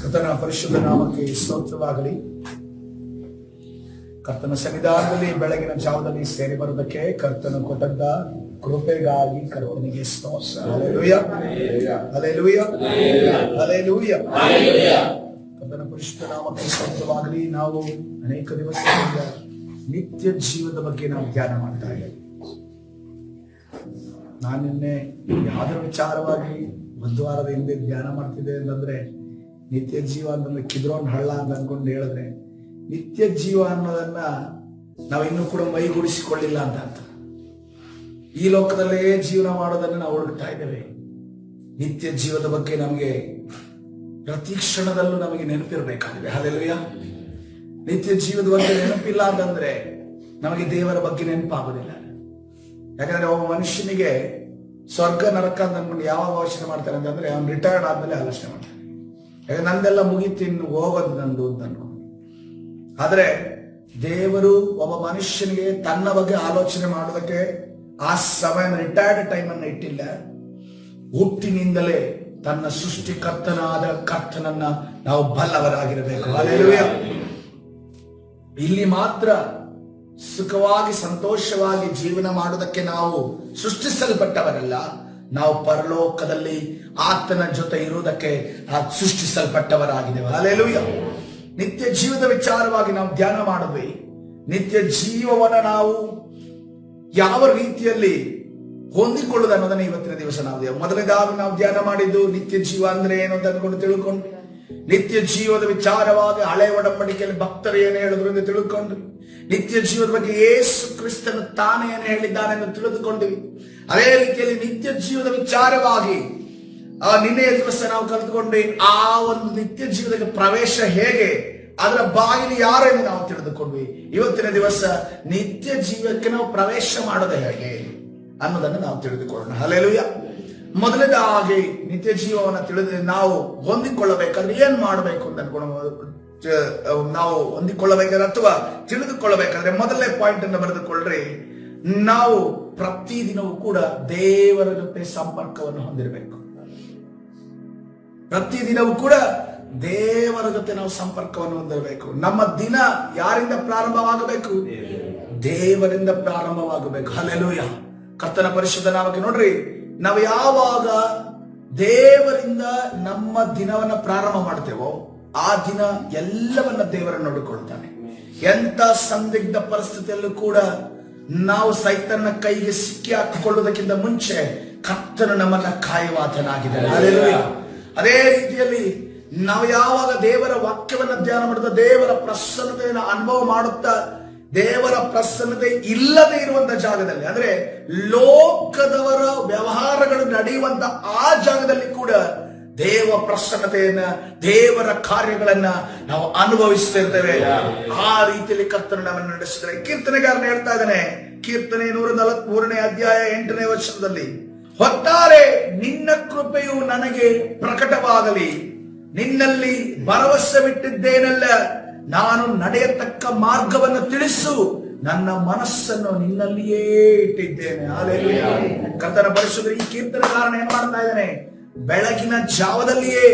ಕರ್ತನ ಪರಿಶುದ್ಧ ನಾಮಕ್ಕೆ ಸ್ತೋತ್ರವಾಗಲಿ. ಕರ್ತನ ಸನ್ನಿಧಾನದಲ್ಲಿ ಬೆಳಗಿನ ಜಾವದಲ್ಲಿ ಸೇರಿ ಬರುವುದಕ್ಕೆ ಕರ್ತನ ಕೊಟ್ಟಂತ ಕೃಪೆಗಾಗಿ ಕರ್ತನಿಗೆ ಸ್ತೋತ್ರ. Hallelujah, hallelujah, hallelujah. ಕರ್ತನ ಪರಿಶುದ್ಧ ನಾಮಕ್ಕೆ ಸ್ತೋತ್ರವಾಗಲಿ. ನಾವು ಅನೇಕ ದಿವಸಗಳಿಂದ ನಿತ್ಯ ಜೀವದ ಬಗ್ಗೆ ನಾವು ಧ್ಯಾನ ಮಾಡ್ತಾ ಇದ್ದೇವೆ. ನಾನು ನಿನ್ನೆ ಯಾವುದರ ವಿಚಾರವಾಗಿ ಒಂದು ವಾರದ ಹಿಂದೆ ಧ್ಯಾನ ಮಾಡ್ತಿದ್ದೆ ಅಂತಂದ್ರೆ, ನಿತ್ಯ ಜೀವ ಅಂತಂದ್ರೆ ಕಿದ್ರೋನ್ ಹಳ್ಳ ಅಂತ ಅನ್ಕೊಂಡು ಹೇಳಿದ್ರೆ, ನಿತ್ಯ ಜೀವ ಅನ್ನೋದನ್ನ ನಾವು ಇನ್ನೂ ಕೂಡ ಮೈಗೂಡಿಸಿಕೊಳ್ಳಿಲ್ಲ ಅಂತ ಅರ್ಥ. ಈ ಲೋಕದಲ್ಲೇ ಜೀವನ ಮಾಡೋದನ್ನ ನಾವು ಹುಡುಕ್ತಾ ಇದ್ದೇವೆ. ನಿತ್ಯ ಜೀವದ ಬಗ್ಗೆ ನಮಗೆ ಪ್ರತಿ ಕ್ಷಣದಲ್ಲೂ ನಮಗೆ ನೆನಪಿರ್ಬೇಕಾಗಿದೆ. ಹಲ್ಲೆಲೂಯಾ. ನಿತ್ಯ ಜೀವದ ಬಗ್ಗೆ ನೆನಪಿಲ್ಲ ಅಂತಂದ್ರೆ ನಮಗೆ ದೇವರ ಬಗ್ಗೆ ನೆನಪಾಗೋದಿಲ್ಲ. ಯಾಕಂದ್ರೆ ಒಬ್ಬ ಮನುಷ್ಯನಿಗೆ ಸ್ವರ್ಗ ನರಕ ಅಂತ ಅನ್ಕೊಂಡು ಯಾವಾಗ ಆಲೋಚನೆ ಮಾಡ್ತಾನೆ ಅಂತಂದ್ರೆ, ಅವ್ನು ರಿಟೈರ್ಡ್ ಆದ್ಮೇಲೆ ಆಲೋಚನೆ ಮಾಡ್ತಾನೆ. ಯಾಕಂದ್ರೆ ನಂದೆಲ್ಲ ಮುಗಿತು, ಇನ್ನು ಹೋಗೋದು ನಂದು ಅಂತ ಅನ್ಕೊಂಡು. ಆದ್ರೆ ದೇವರು ಒಬ್ಬ ಮನುಷ್ಯನಿಗೆ ತನ್ನ ಬಗ್ಗೆ ಆಲೋಚನೆ ಮಾಡೋದಕ್ಕೆ ಆ ಸಮಯ, ರಿಟೈರ್ಡ್ ಟೈಮ್ ಅನ್ನು ಇಟ್ಟಿಲ್ಲ. ಹುಟ್ಟಿನಿಂದಲೇ ತನ್ನ ಸೃಷ್ಟಿಕರ್ತನಾದ ಕರ್ತನನ್ನ ನಾವು ಬಲ್ಲವರಾಗಿರಬೇಕು. ಹಲ್ಲೆಲೂಯಾ. ಇಲ್ಲಿ ಮಾತ್ರ ಸುಖವಾಗಿ ಸಂತೋಷವಾಗಿ ಜೀವನ ಮಾಡುವುದಕ್ಕೆ ನಾವು ಸೃಷ್ಟಿಸಲ್ಪಟ್ಟವರಲ್ಲ, ನಾವು ಪರಲೋಕದಲ್ಲಿ ಆತನ ಜೊತೆ ಇರುವುದಕ್ಕೆ ಸೃಷ್ಟಿಸಲ್ಪಟ್ಟವರಾಗಿದ್ದೇವೆ. ಹಲ್ಲೆಲೂಯಾ. ನಿತ್ಯ ಜೀವದ ವಿಚಾರವಾಗಿ ನಾವು ಧ್ಯಾನ ಮಾಡಿದ್ವಿ. ನಿತ್ಯ ಜೀವವನ್ನ ನಾವು ಯಾವ ರೀತಿಯಲ್ಲಿ ಹೊಂದಿಕೊಳ್ಳುವುದು ಅನ್ನೋದನ್ನ ಇವತ್ತಿನ ದಿವಸ ನಾವು ಮೊದಲನೇದಾಗಿ ನಾವು ಧ್ಯಾನ ಮಾಡಿದ್ದು ನಿತ್ಯ ಜೀವ ಅಂದ್ರೆ ಏನು ಅಂತ ಅಂದ್ಕೊಂಡು ತಿಳ್ಕೊಂಡು, ನಿತ್ಯ ಜೀವದ ವಿಚಾರವಾಗಿ ಹಳೆ ಒಡಂಬಡಿಕೆಯಲ್ಲಿ ಭಕ್ತರು ಏನು ಹೇಳಿದ್ರು ಎಂದು ತಿಳ್ಕೊಂಡು, ನಿತ್ಯ ಜೀವದ ಬಗ್ಗೆ ಯೇಸು ಕ್ರಿಸ್ತನು ತಾನೇ ಏನು ಹೇಳಿದ್ದಾನೆ ಎಂದು ತಿಳಿದುಕೊಂಡಿವಿ. ಅದೇ ರೀತಿಯಲ್ಲಿ ನಿತ್ಯ ಜೀವದ ವಿಚಾರವಾಗಿ ನಿನ್ನೆಯ ದಿವಸ ನಾವು ಕಲಿತುಕೊಂಡ್ವಿ. ಆ ಒಂದು ನಿತ್ಯ ಜೀವದ ಪ್ರವೇಶ ಹೇಗೆ, ಅದರ ಬಾಗಿಲು ಯಾರೆಂದು ನಾವು ತಿಳಿದುಕೊಂಡ್ವಿ. ಇವತ್ತಿನ ದಿವಸ ನಿತ್ಯ ಜೀವಕ್ಕೆ ನಾವು ಪ್ರವೇಶ ಮಾಡೋದು ಹೇಗೆ ಅನ್ನೋದನ್ನು ನಾವು ತಿಳಿದುಕೊಳ್ಳೋಣ. ಹಲ್ಲೆಲೂಯಾ. ಮೊದಲನೇದಾಗಿ ನಿತ್ಯ ಜೀವವನ್ನು ತಿಳಿದು ನಾವು ಹೊಂದಿಕೊಳ್ಳಬೇಕಾದ್ರೆ ಏನ್ ಮಾಡಬೇಕು ಅಂತ ಅನ್ಕೊಂಡು, ನಾವು ಹೊಂದಿಕೊಳ್ಳಬೇಕಾದ್ರೆ ಅಥವಾ ತಿಳಿದುಕೊಳ್ಳಬೇಕಾದ್ರೆ ಮೊದಲನೇ ಪಾಯಿಂಟ್ ಅನ್ನು ಬರೆದುಕೊಳ್ಳ್ರಿ. ನಾವು ಪ್ರತಿದಿನವೂ ಕೂಡ ದೇವರ ಜೊತೆ ಸಂಪರ್ಕವನ್ನು ಹೊಂದಿರಬೇಕು. ಪ್ರತಿದಿನವೂ ಕೂಡ ದೇವರ ಜೊತೆ ನಾವು ಸಂಪರ್ಕವನ್ನು ಹೊಂದಿರಬೇಕು. ನಮ್ಮ ದಿನ ಯಾರಿಂದ ಪ್ರಾರಂಭವಾಗಬೇಕು? ದೇವರಿಂದ ಪ್ರಾರಂಭವಾಗಬೇಕು. ಹಲ್ಲೆಲೂಯಾ. ಕರ್ತನ ಪರಿಶುದ್ಧ ನಾಮಕ್ಕೆ ನೋಡ್ರಿ, ನಾವು ಯಾವಾಗ ದೇವರಿಂದ ನಮ್ಮ ದಿನವನ್ನ ಪ್ರಾರಂಭ ಮಾಡ್ತೇವೋ ಆ ದಿನ ಎಲ್ಲವನ್ನ ದೇವರನ್ನು ನೋಡಿಕೊಳ್ತಾನೆ. ಎಂತ ಸಂದಿಗ್ಧ ಪರಿಸ್ಥಿತಿಯಲ್ಲೂ ಕೂಡ ನಾವು ಸೈತನ್ನ ಕೈಗೆ ಸಿಕ್ಕಿ ಹಾಕಿಕೊಳ್ಳುವುದಕ್ಕಿಂತ ಮುಂಚೆ ಕರ್ತನು ನಮ್ಮನ್ನ ಕಾಯುವಾತನಾಗಿದ್ದಾನೆ. ಹಲ್ಲೆಲೂಯಾ. ಅದೇ ರೀತಿಯಲ್ಲಿ ನಾವು ಯಾವಾಗ ದೇವರ ವಾಕ್ಯವನ್ನ ಧ್ಯಾನ ಮಾಡುತ್ತಾ ದೇವರ ಪ್ರಸನ್ನತೆಯನ್ನು ಅನುಭವ ಮಾಡುತ್ತಾ, ದೇವರ ಪ್ರಸನ್ನತೆ ಇಲ್ಲದೆ ಇರುವಂತ ಜಾಗದಲ್ಲಿ, ಅಂದ್ರೆ ಲೋಕದವರ ವ್ಯವಹಾರಗಳು ನಡೆಯುವಂತ ಆ ಜಾಗದಲ್ಲಿ ಕೂಡ ದೇವ ಪ್ರಸನ್ನತೆಯನ್ನ, ದೇವರ ಕಾರ್ಯಗಳನ್ನ ನಾವು ಅನುಭವಿಸ್ತಿರ್ತೇವೆ. ಆ ರೀತಿಯಲ್ಲಿ ಕರ್ತನು ನಮ್ಮನ್ನು ನಡೆಸಿದರೆ, ಕೀರ್ತನೆಗಾರನ ಹೇಳ್ತಾ ಇದ್ದಾನೆ, ಕೀರ್ತನೆ 143ನೇ ಅಧ್ಯಾಯ 8ನೇ ವಚನದಲ್ಲಿ, ಹೊತ್ತಾರೆ ನಿನ್ನ ಕೃಪೆಯು ನನಗೆ ಪ್ರಕಟವಾಗಲಿ, ನಿನ್ನಲ್ಲಿ ಭರವಸೆ ಬಿಟ್ಟಿದ್ದೇನಲ್ಲ, ನಾನು ನಡೆಯತಕ್ಕ ಮಾರ್ಗವನ್ನು ತಿಳಿಸು, ನನ್ನ ಮನಸ್ಸನ್ನು ನಿನ್ನಲ್ಲಿಯೇ ಇಟ್ಟಿದ್ದೇನೆ. ಹಲ್ಲೆಲೂಯಾ. ಕರ್ತನ ಪರಿಶುದ್ಧ ಈ ಕೀರ್ತನೆಗಾರನ ಏನ್ ಮಾಡ್ತಾ ಇದ್ದಾನೆ? ಬೆಳಗಿನ ಜಾವದಲ್ಲಿಯೇ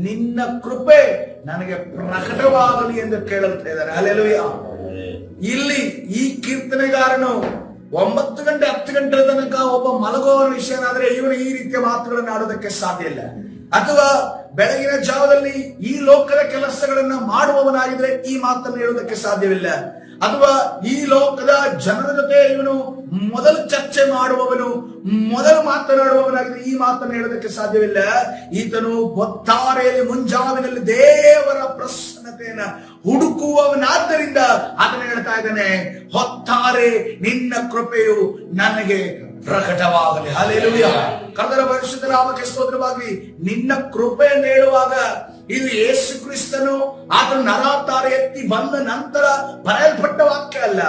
ನಿನ್ನ ಕೃಪೆ ನನಗೆ ಪ್ರಕಟವಾಗಲಿ ಎಂದು ಕೇಳುತ್ತಾ ಇದ್ದಾರೆ. ಹಲ್ಲೆಲೂಯಾ. ಇಲ್ಲಿ ಈ ಕೀರ್ತನೆಗಾರನು 9 ಗಂಟೆ 10 ಗಂಟೆ ತನಕ ಒಬ್ಬ ಮಲಗುವ ವಿಷಯನಾದ್ರೆ ಇವನು ಈ ರೀತಿಯ ಮಾತುಗಳನ್ನು ಆಡೋದಕ್ಕೆ ಸಾಧ್ಯ ಇಲ್ಲ. ಅಥವಾ ಬೆಳಗಿನ ಜಾವದಲ್ಲಿ ಈ ಲೋಕದ ಕೆಲಸಗಳನ್ನ ಮಾಡುವವನಾಗಿದ್ರೆ ಈ ಮಾತನ್ನು ಹೇಳುವುದಕ್ಕೆ ಸಾಧ್ಯವಿಲ್ಲ. ಅಥವಾ ಈ ಲೋಕದ ಜನರ ಜೊತೆ ಇವನು ಮೊದಲು ಚರ್ಚೆ ಮಾಡುವವನು, ಮೊದಲು ಮಾತನಾಡುವವನಾಗಿದ್ರೆ ಈ ಮಾತನ್ನು ಹೇಳೋದಕ್ಕೆ ಸಾಧ್ಯವಿಲ್ಲ. ಈತನು ಹೊತ್ತಾರೆಯಲ್ಲಿ ಮುಂಜಾವಿನಲ್ಲಿ ದೇವರ ಪ್ರಸನ್ನತೆಯನ್ನ ಹುಡುಕುವವನಾದ್ದರಿಂದ ಅದನ್ನು ಹೇಳ್ತಾ ಇದ್ದಾನೆ, ಹೊತ್ತಾರೆ ನಿನ್ನ ಕೃಪೆಯು ನನಗೆ ಪ್ರಕಟವಾಗಲಿ. ಹಲ್ಲೆಲೂಯಾ. ಕರ್ತನ ಪರಿಶುದ್ಧ ನಾಮಕ್ಕೆ ಸ್ತೋತ್ರವಾಗಲಿ. ನಿನ್ನ ಕೃಪೆಯನ್ನು ಹೇಳುವಾಗ ಇದು ಯೇಸು ಕ್ರಿಸ್ತನು ಆತನ ನರಾವತಾರ ಎತ್ತಿ ಬಂದ ನಂತರ ಬರೆಯಲ್ಪಟ್ಟ ವಾಕ್ಯ ಅಲ್ಲ.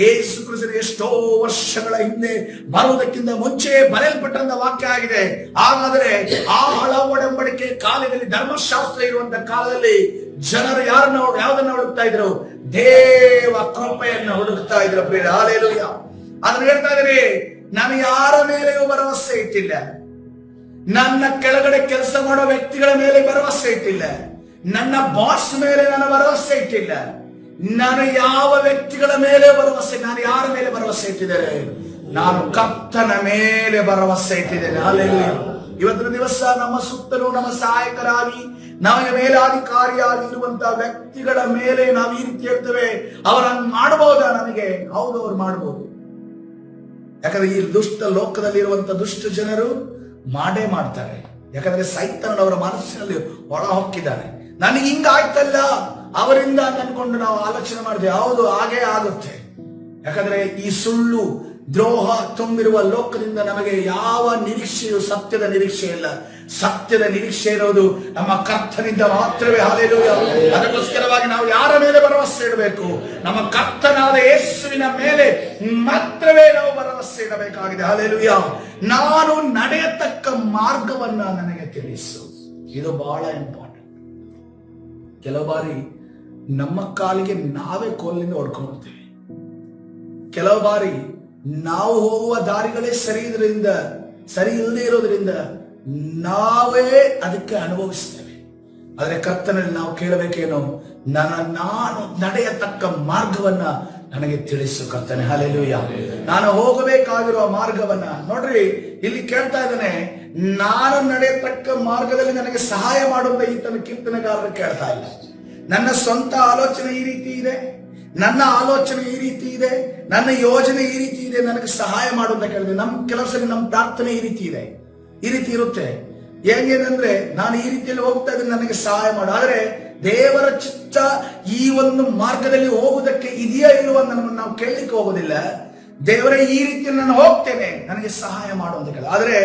ಯೇಸು ಕ್ರಿಸ್ತನು ಎಷ್ಟೋ ವರ್ಷಗಳ ಹಿಂದೆ ಬರುವುದಕ್ಕಿಂತ ಮುಂಚೆ ಬರೆಯಲ್ಪಟ್ಟಂತ ವಾಕ್ಯ ಆಗಿದೆ. ಹಾಗಾದರೆ ಆ ಹಳ ಒಡಂಬಡಿಕೆ ಕಾಲದಲ್ಲಿ, ಧರ್ಮಶಾಸ್ತ್ರ ಇರುವಂತ ಕಾಲದಲ್ಲಿ ಜನರು ಯಾವ್ದನ್ನ ಹುಡುಕ್ತಾ ಇದ್ರು? ದೇವ ಕೃಪೆಯನ್ನು ಹುಡುಕ್ತಾ ಇದ್ರು. ಹಲ್ಲೆಲೂಯಾ. ಅದನ್ನ ಹೇಳ್ತಾ ಇದ್ದಾರೆ, ನಾನು ಯಾರ ಮೇಲೆಯೂ ಭರವಸೆ ಇಟ್ಟಿಲ್ಲ, ನನ್ನ ಕೆಳಗಡೆ ಕೆಲಸ ಮಾಡೋ ವ್ಯಕ್ತಿಗಳ ಮೇಲೆ ಭರವಸೆ ಇಟ್ಟಿಲ್ಲ, ನನ್ನ ಬಾಸ್ ಮೇಲೆ ನಾನು ಭರವಸೆ ಇಟ್ಟಿಲ್ಲ. ನಾನು ಯಾವ ವ್ಯಕ್ತಿಗಳ ಮೇಲೆ ಭರವಸೆ, ನಾನು ಯಾರ ಮೇಲೆ ಭರವಸೆ ಇಟ್ಟಿದ್ದೇನೆ? ನಾನು ಕರ್ತನ ಮೇಲೆ ಭರವಸೆ ಇಟ್ಟಿದ್ದೇನೆ. ಹಲ್ಲೆಲೂಯಾ. ಇವತ್ತಿನ ದಿವಸ ನಮ್ಮ ಸುತ್ತಲೂ ನಮ್ಮ ಸಹಾಯಕರಾಗಿ ನಮಗೆ ಮೇಲಾಧಿಕಾರಿಯಾಗಿ ಇರುವಂತಹ ವ್ಯಕ್ತಿಗಳ ಮೇಲೆ ನಾವು ಈ ರೀತಿ ಹೇಳ್ತೇವೆ, ಅವರನ್ನು ಮಾಡಬಹುದಾ? ನನಗೆ ಹೌದು, ಅವ್ರು ಮಾಡಬಹುದು. ಯಾಕಂದ್ರೆ ಈ ದುಷ್ಟ ಲೋಕದಲ್ಲಿ ಇರುವಂತಹ ದುಷ್ಟ ಜನರು ಮಾಡೇ ಮಾಡ್ತಾರೆ. ಯಾಕಂದ್ರೆ ಸೈತಾನನವರ ಮನಸ್ಸಿನಲ್ಲಿ ಒಳ ಹೊಕ್ಕಿದ್ದಾನೆ. ನನಗೆ ಹಿಂಗಾಯ್ತಲ್ಲ ಅವರಿಂದ ಅನ್ಕೊಂಡು ನಾವು ಆಲೋಚನೆ ಮಾಡಿದ್ವಿ. ಹೌದು, ಹಾಗೇ ಆಗುತ್ತೆ. ಯಾಕಂದ್ರೆ ಈ ಸುಳ್ಳು ದ್ರೋಹ ತುಂಬಿರುವ ಲೋಕದಿಂದ ನಮಗೆ ಯಾವ ನಿರೀಕ್ಷೆಯು, ಸತ್ಯದ ನಿರೀಕ್ಷೆ ಇಲ್ಲ. ಸತ್ಯದ ನಿರೀಕ್ಷೆ ಇರೋದು ನಮ್ಮ ಕರ್ತನಿಂದ ಮಾತ್ರವೇ. ಹಲ್ಲೆಲೂಯಾ. ಅದಕ್ಕೋಸ್ಕರವಾಗಿ ನಾವು ಯಾರ ಮೇಲೆ ಭರವಸೆ ಇಡಬೇಕು? ನಮ್ಮ ಕರ್ತನಾದ ಯೇಸುವಿನ ಮೇಲೆ ಮಾತ್ರವೇ ನಾವು ಭರವಸೆ ಇಡಬೇಕಾಗಿದೆ. ಹಲ್ಲೆಲೂಯಾ. ನಾನು ನಡೆಯತಕ್ಕ ಮಾರ್ಗವನ್ನ ನನಗೆ ತಿಳಿಸು. ಇದು ಬಹಳ ಇಂಪಾರ್ಟೆಂಟ್. ಕೆಲವು ಬಾರಿ ನಮ್ಮ ಕಾಲಿಗೆ ನಾವೇ ಕೋಲಿನಿಂದ ಹೊಡ್ಕೊಂಡ್ಬಿಡ್ತೇವೆ. ಕೆಲವು ಬಾರಿ ನಾವು ಹೋಗುವ ದಾರಿಗಳೇ ಸರಿ ಇಲ್ಲದೆ ಇರೋದ್ರಿಂದ ನಾವೇ ಅದಕ್ಕೆ ಅನುಭವಿಸ್ತೇವೆ. ಆದ್ರೆ ಕರ್ತನಲ್ಲಿ ನಾವು ಕೇಳಬೇಕೇನೋ, ನಾನು ನಡೆಯತಕ್ಕ ಮಾರ್ಗವನ್ನ ನನಗೆ ತಿಳಿಸು ಕರ್ತನೆ. ಹಲ್ಲೆಲೂಯಾ. ನಾನು ಹೋಗಬೇಕಾಗಿರುವ ಮಾರ್ಗವನ್ನ ನೋಡ್ರಿ, ಇಲ್ಲಿ ಕೇಳ್ತಾ ಇದ್ದಾನೆ, ನಾನು ನಡೆಯತಕ್ಕ ಮಾರ್ಗದಲ್ಲಿ ನನಗೆ ಸಹಾಯ ಮಾಡುವಂತ ಈತನ ಕೀರ್ತನೆಗಾರರು ಕೇಳ್ತಾ ಇಲ್ಲ. ನನ್ನ ಸ್ವಂತ ಆಲೋಚನೆ ಈ ರೀತಿ ಇದೆ, ನನ್ನ ಆಲೋಚನೆ ಈ ರೀತಿ ಇದೆ, ನನ್ನ ಯೋಜನೆ ಈ ರೀತಿ ಇದೆ, ನನಗೆ ಸಹಾಯ ಮಾಡುವಂತ ಕೇಳಿದೆ. ಕೆಲವು ಸರಿ ನಮ್ಮ ಪ್ರಾರ್ಥನೆ ಈ ರೀತಿ ಇದೆ, ಈ ರೀತಿ ಇರುತ್ತೆ. ಹೇಗೇನಂದ್ರೆ, ನಾನು ಈ ರೀತಿಯಲ್ಲಿ ಹೋಗ್ತಾ ಇದ್ದೀನಿ, ನನಗೆ ಸಹಾಯ ಮಾಡು. ಆದ್ರೆ ದೇವರ ಚಿತ್ತ ಈ ಒಂದು ಮಾರ್ಗದಲ್ಲಿ ಹೋಗುವುದಕ್ಕೆ ಇದೆಯಾ ಇಲ್ಲವ ನಾವು ಕೇಳಲಿಕ್ಕೆ ಹೋಗೋದಿಲ್ಲ. ದೇವರೇ ಈ ರೀತಿಯಲ್ಲಿ ನಾನು ಹೋಗ್ತೇನೆ, ನನಗೆ ಸಹಾಯ ಮಾಡು ಅಂತ ಕೇಳ. ಆದ್ರೆ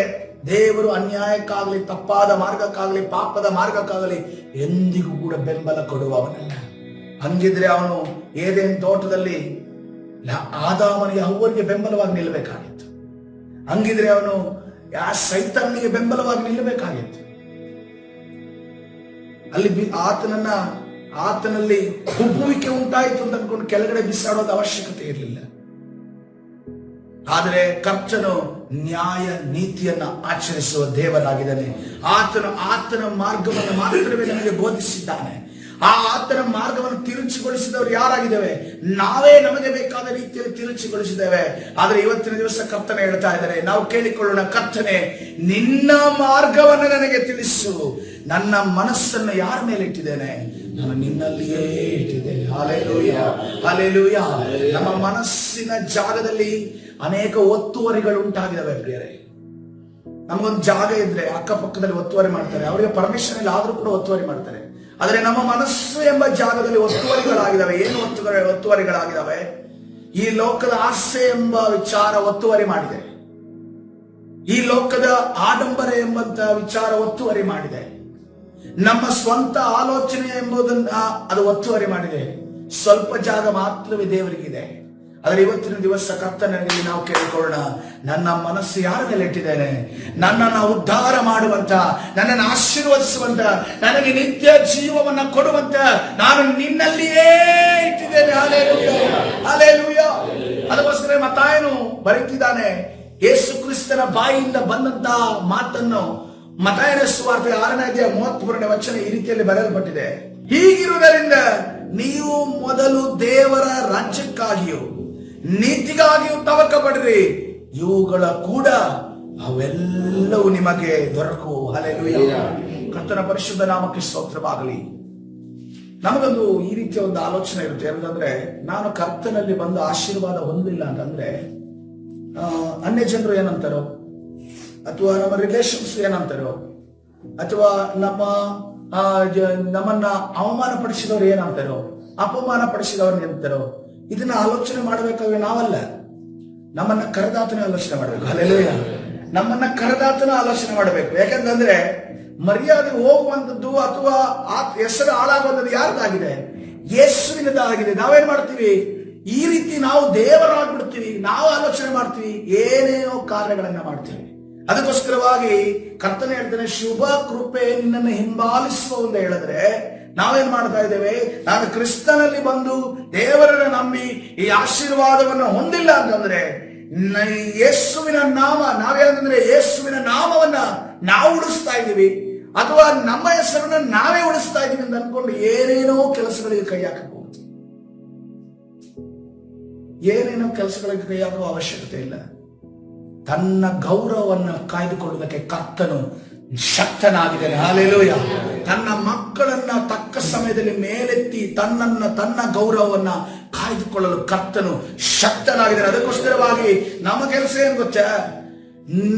ದೇವರು ಅನ್ಯಾಯಕ್ಕಾಗಲಿ, ತಪ್ಪಾದ ಮಾರ್ಗಕ್ಕಾಗಲಿ, ಪಾಪದ ಮಾರ್ಗಕ್ಕಾಗಲಿ ಎಂದಿಗೂ ಕೂಡ ಬೆಂಬಲ ಕೊಡುವವನಲ್ಲ. ಹಂಗಿದ್ರೆ ಅವನು ಏದೇನ್ ತೋಟದಲ್ಲಿ ಆದಾಮನಿಗೆ ಅವ್ವರಿಗೆ ಬೆಂಬಲವಾಗಿ ನಿಲ್ಲಬೇಕಾಗಿತ್ತು. ಹಂಗಿದ್ರೆ ಅವನು ಸೈತಾನನಿಗೆ ಬೆಂಬಲವಾಗಿ ನಿಲ್ಲಬೇಕಾಗಿತ್ತು. ಅಲ್ಲಿ ಆತನಲ್ಲಿ ಕುಗ್ಗುವಿಕೆ ಉಂಟಾಯಿತು ಅಂತ ಅನ್ಕೊಂಡು ಕೆಳಗಡೆ ಬಿಸಾಡೋದು ಅವಶ್ಯಕತೆ ಇರಲಿಲ್ಲ. ಆದರೆ ಕರ್ತನು ನ್ಯಾಯ ನೀತಿಯನ್ನ ಆಚರಿಸುವ ದೇವರಾಗಿದ್ದಾನೆ. ಆತನ ಮಾರ್ಗವನ್ನು ಮಾತ್ರವೇ ನಮಗೆ ಬೋಧಿಸಿದ್ದಾನೆ. ಆತನ ಮಾರ್ಗವನ್ನು ತಿರುಚಿಗೊಳಿಸಿದವರು ಯಾರಾಗಿದ್ದೇವೆ? ನಾವೇ ನಮಗೆ ಬೇಕಾದ ರೀತಿಯಲ್ಲಿ ತಿರುಚಿಗೊಳಿಸಿದ್ದೇವೆ. ಆದ್ರೆ ಇವತ್ತಿನ ದಿವಸ ಕರ್ತನೆ ಹೇಳ್ತಾ ಇದ್ದಾರೆ, ನಾವು ಕೇಳಿಕೊಳ್ಳೋಣ, ಕರ್ತನೆ ನಿನ್ನ ಮಾರ್ಗವನ್ನು ನನಗೆ ತಿಳಿಸು. ನನ್ನ ಮನಸ್ಸನ್ನು ಯಾರ ಮೇಲೆ ಇಟ್ಟಿದ್ದೇನೆ? ನಾನು ನಿನ್ನಲ್ಲಿಯೇ ಇಟ್ಟಿದ್ದೇನೆ. Hallelujah, hallelujah. ನಮ್ಮ ಮನಸ್ಸಿನ ಜಾಗದಲ್ಲಿ ಅನೇಕ ಒತ್ತುವರಿಗಳು ಉಂಟಾಗಿದ್ದಾವೆ ಪ್ರಿಯರೇ. ನಮಗೊಂದು ಜಾಗ ಇದ್ರೆ ಅಕ್ಕಪಕ್ಕದಲ್ಲಿ ಒತ್ತುವರಿ ಮಾಡ್ತಾರೆ, ಅವರಿಗೆ ಪರ್ಮಿಷನ್ ಇಲ್ಲ ಆದ್ರೂ ಕೂಡ ಒತ್ತುವರಿ ಮಾಡ್ತಾರೆ. ಆದರೆ ನಮ್ಮ ಮನಸ್ಸು ಎಂಬ ಜಾಗದಲ್ಲಿ ಒತ್ತುವರಿಗಳಾಗಿದ್ದಾವೆ. ಏನು ಒತ್ತುವರಿಗಳಾಗಿದ್ದಾವೆ? ಈ ಲೋಕದ ಆಸೆ ಎಂಬ ವಿಚಾರ ಒತ್ತುವರಿ ಮಾಡಿದೆ. ಈ ಲೋಕದ ಆಡಂಬರ ಎಂಬಂತ ವಿಚಾರ ಒತ್ತುವರಿ ಮಾಡಿದೆ. ನಮ್ಮ ಸ್ವಂತ ಆಲೋಚನೆ ಎಂಬುದನ್ನ ಅದು ಒತ್ತುವರಿ ಮಾಡಿದೆ. ಸ್ವಲ್ಪ ಜಾಗ ಮಾತ್ರವೇ ದೇವರಿಗಿದೆ. ಆದರೆ ಇವತ್ತಿನ ದಿವಸ ಕರ್ತನಲ್ಲಿ ನಾವು ಕೇಳಿಕೊಳ್ಳೋಣ, ನನ್ನ ಮನಸ್ಸು ಯಾರ ಮೇಲೆ ಇಟ್ಟಿದ್ದೇನೆ? ನನ್ನನ್ನು ಉದ್ಧಾರ ಮಾಡುವಂತ, ನನ್ನನ್ನು ಆಶೀರ್ವದಿಸುವಂತ, ನನಗೆ ನಿತ್ಯ ಜೀವವನ್ನ ಕೊಡುವಂತ ನಾನು ನಿನ್ನಲ್ಲಿಯೇ ಇಟ್ಟಿದ್ದೇನೆ. Hallelujah, hallelujah. ಅದಕ್ಕೋಸ್ಕರ ಮತ್ತಾಯನು ಬರೆಯುತ್ತಿದ್ದಾನೆ, ಯೇಸು ಕ್ರಿಸ್ತನ ಬಾಯಿಯಿಂದ ಬಂದಂತ ಮಾತನ್ನು ಮತ್ತಾಯನ ಸುವಾರ್ತೆ 6ನೇ ಅಧ್ಯಾಯ 33ನೇ ವಚನ ಈ ರೀತಿಯಲ್ಲಿ ಬರೆಯಲ್ಪಟ್ಟಿದೆ. ಹೀಗಿರುವುದರಿಂದ ನೀವು ಮೊದಲು ದೇವರ ರಾಜ್ಯಕ್ಕಾಗಿಯೂ ನೀತಿಗಾಗಿಯೂ ತವಕ ಪಡ್ರಿ, ಇವುಗಳ ಕೂಡ ಅವೆಲ್ಲವೂ ನಿಮಗೆ ದೊರಕುವು. ಹಲ್ಲೆಲೂಯಾ. ಕರ್ತನ ಪರಿಶುದ್ಧ ನಾಮಕ್ಕೆ ಸ್ತೋತ್ರವಾಗಲಿ. ನಮಗೊಂದು ಈ ರೀತಿಯ ಒಂದು ಆಲೋಚನೆ ಇರುತ್ತೆ, ಏನಂದ್ರೆ ನಾನು ಕರ್ತನಲ್ಲಿ ಬಂದು ಆಶೀರ್ವಾದ ಹೊಂದಿಲ್ಲ ಅಂತಂದ್ರೆ ಅನ್ಯ ಜನರು ಏನಂತಾರೋ, ಅಥವಾ ನಮ್ಮ ರಿಲೇಷನ್ಸ್ ಏನಂತಾರೋ, ಅಥವಾ ನಮ್ಮನ್ನ ಅವಮಾನ ಪಡಿಸಿದವರು ಏನಂತಾರೋ, ಅಪಮಾನ ಪಡಿಸಿದವ್ರು ಏನಂತಾರೋ, ಇದನ್ನ ಆಲೋಚನೆ ಮಾಡಬೇಕಾದ್ರೆ ನಾವಲ್ಲ, ನಮ್ಮನ್ನ ಕರೆದಾತನ ಆಲೋಚನೆ ಮಾಡಬೇಕು. ಹಲ್ಲೆಲೂಯಾ. ನಮ್ಮನ್ನ ಕರೆದಾತನ ಆಲೋಚನೆ ಮಾಡಬೇಕು. ಯಾಕಂತಂದ್ರೆ ಮರ್ಯಾದೆ ಹೋಗುವಂಥದ್ದು ಅಥವಾ ಆ ಹೆಸರು ಹಾಳಾಗುವಂಥದ್ದು ಯಾರ್ದಾಗಿದೆ? ಯೇಸುವಿನದಾಗಿದೆ. ನಾವೇನ್ ಮಾಡ್ತೀವಿ? ಈ ರೀತಿ ನಾವು ದೇವರಾಗ್ಬಿಡ್ತೀವಿ, ನಾವು ಆಲೋಚನೆ ಮಾಡ್ತೀವಿ, ಏನೇನೋ ಕಾರ್ಯಗಳನ್ನ ಮಾಡ್ತೀವಿ. ಅದಕ್ಕೋಸ್ಕರವಾಗಿ ಕರ್ತನೆ ಹೇಳ್ತಾನೆ, ಶುಭ ಕೃಪೆ ನಿನ್ನನ್ನು ಹಿಂಬಾಲಿಸುವ ಅಂತ ಹೇಳಿದ್ರೆ ನಾವೇನ್ ಮಾಡ್ತಾ ಇದ್ದೇವೆ? ನಾನು ಕ್ರಿಸ್ತನಲ್ಲಿ ಬಂದು ದೇವರನ್ನ ನಂಬಿ ಈ ಆಶೀರ್ವಾದವನ್ನು ಹೊಂದಿಲ್ಲ ಅಂತಂದ್ರೆ ಯೇಸುವಿನ ನಾಮ, ನಾವೇನಂದ್ರೆ ಯೇಸುವಿನ ನಾಮವನ್ನ ನಾವು ಉಳಿಸ್ತಾ ಇದ್ದೀವಿ. ಅಥವಾ ನಮ್ಮ ಹೆಸರನ್ನ ನಾವೇ ಉಳಿಸ್ತಾ ಇದೀವಿ ಅಂತ ಅನ್ಕೊಂಡು ಏನೇನೋ ಕೆಲಸಗಳಿಗೆ ಕೈ ಹಾಕಬಹುದು. ಏನೇನೋ ಕೆಲಸಗಳಿಗೆ ಕೈ ಹಾಕುವ ಅವಶ್ಯಕತೆ ಇಲ್ಲ. ತನ್ನ ಗೌರವವನ್ನು ಕಾಯ್ದುಕೊಳ್ಳುವುದಕ್ಕೆ ಕರ್ತನು ಶಕ್ತನಾಗಿದ್ದಾನೆ. ಹಲ್ಲೆಲೂಯ. ತನ್ನ ಮಕ್ಕಳನ್ನ ತಕ್ಕ ಸಮಯದಲ್ಲಿ ಮೇಲೆತ್ತಿ ತನ್ನ ಗೌರವವನ್ನ ಕಾಯ್ದುಕೊಳ್ಳಲು ಕರ್ತನು ಶಕ್ತನಾಗಿದ್ದಾನೆ. ಅದಕ್ಕೋಸ್ಕರವಾಗಿ ನಮ್ಮ ಕೆಲಸ ಏನ್ ಗೊತ್ತಾ?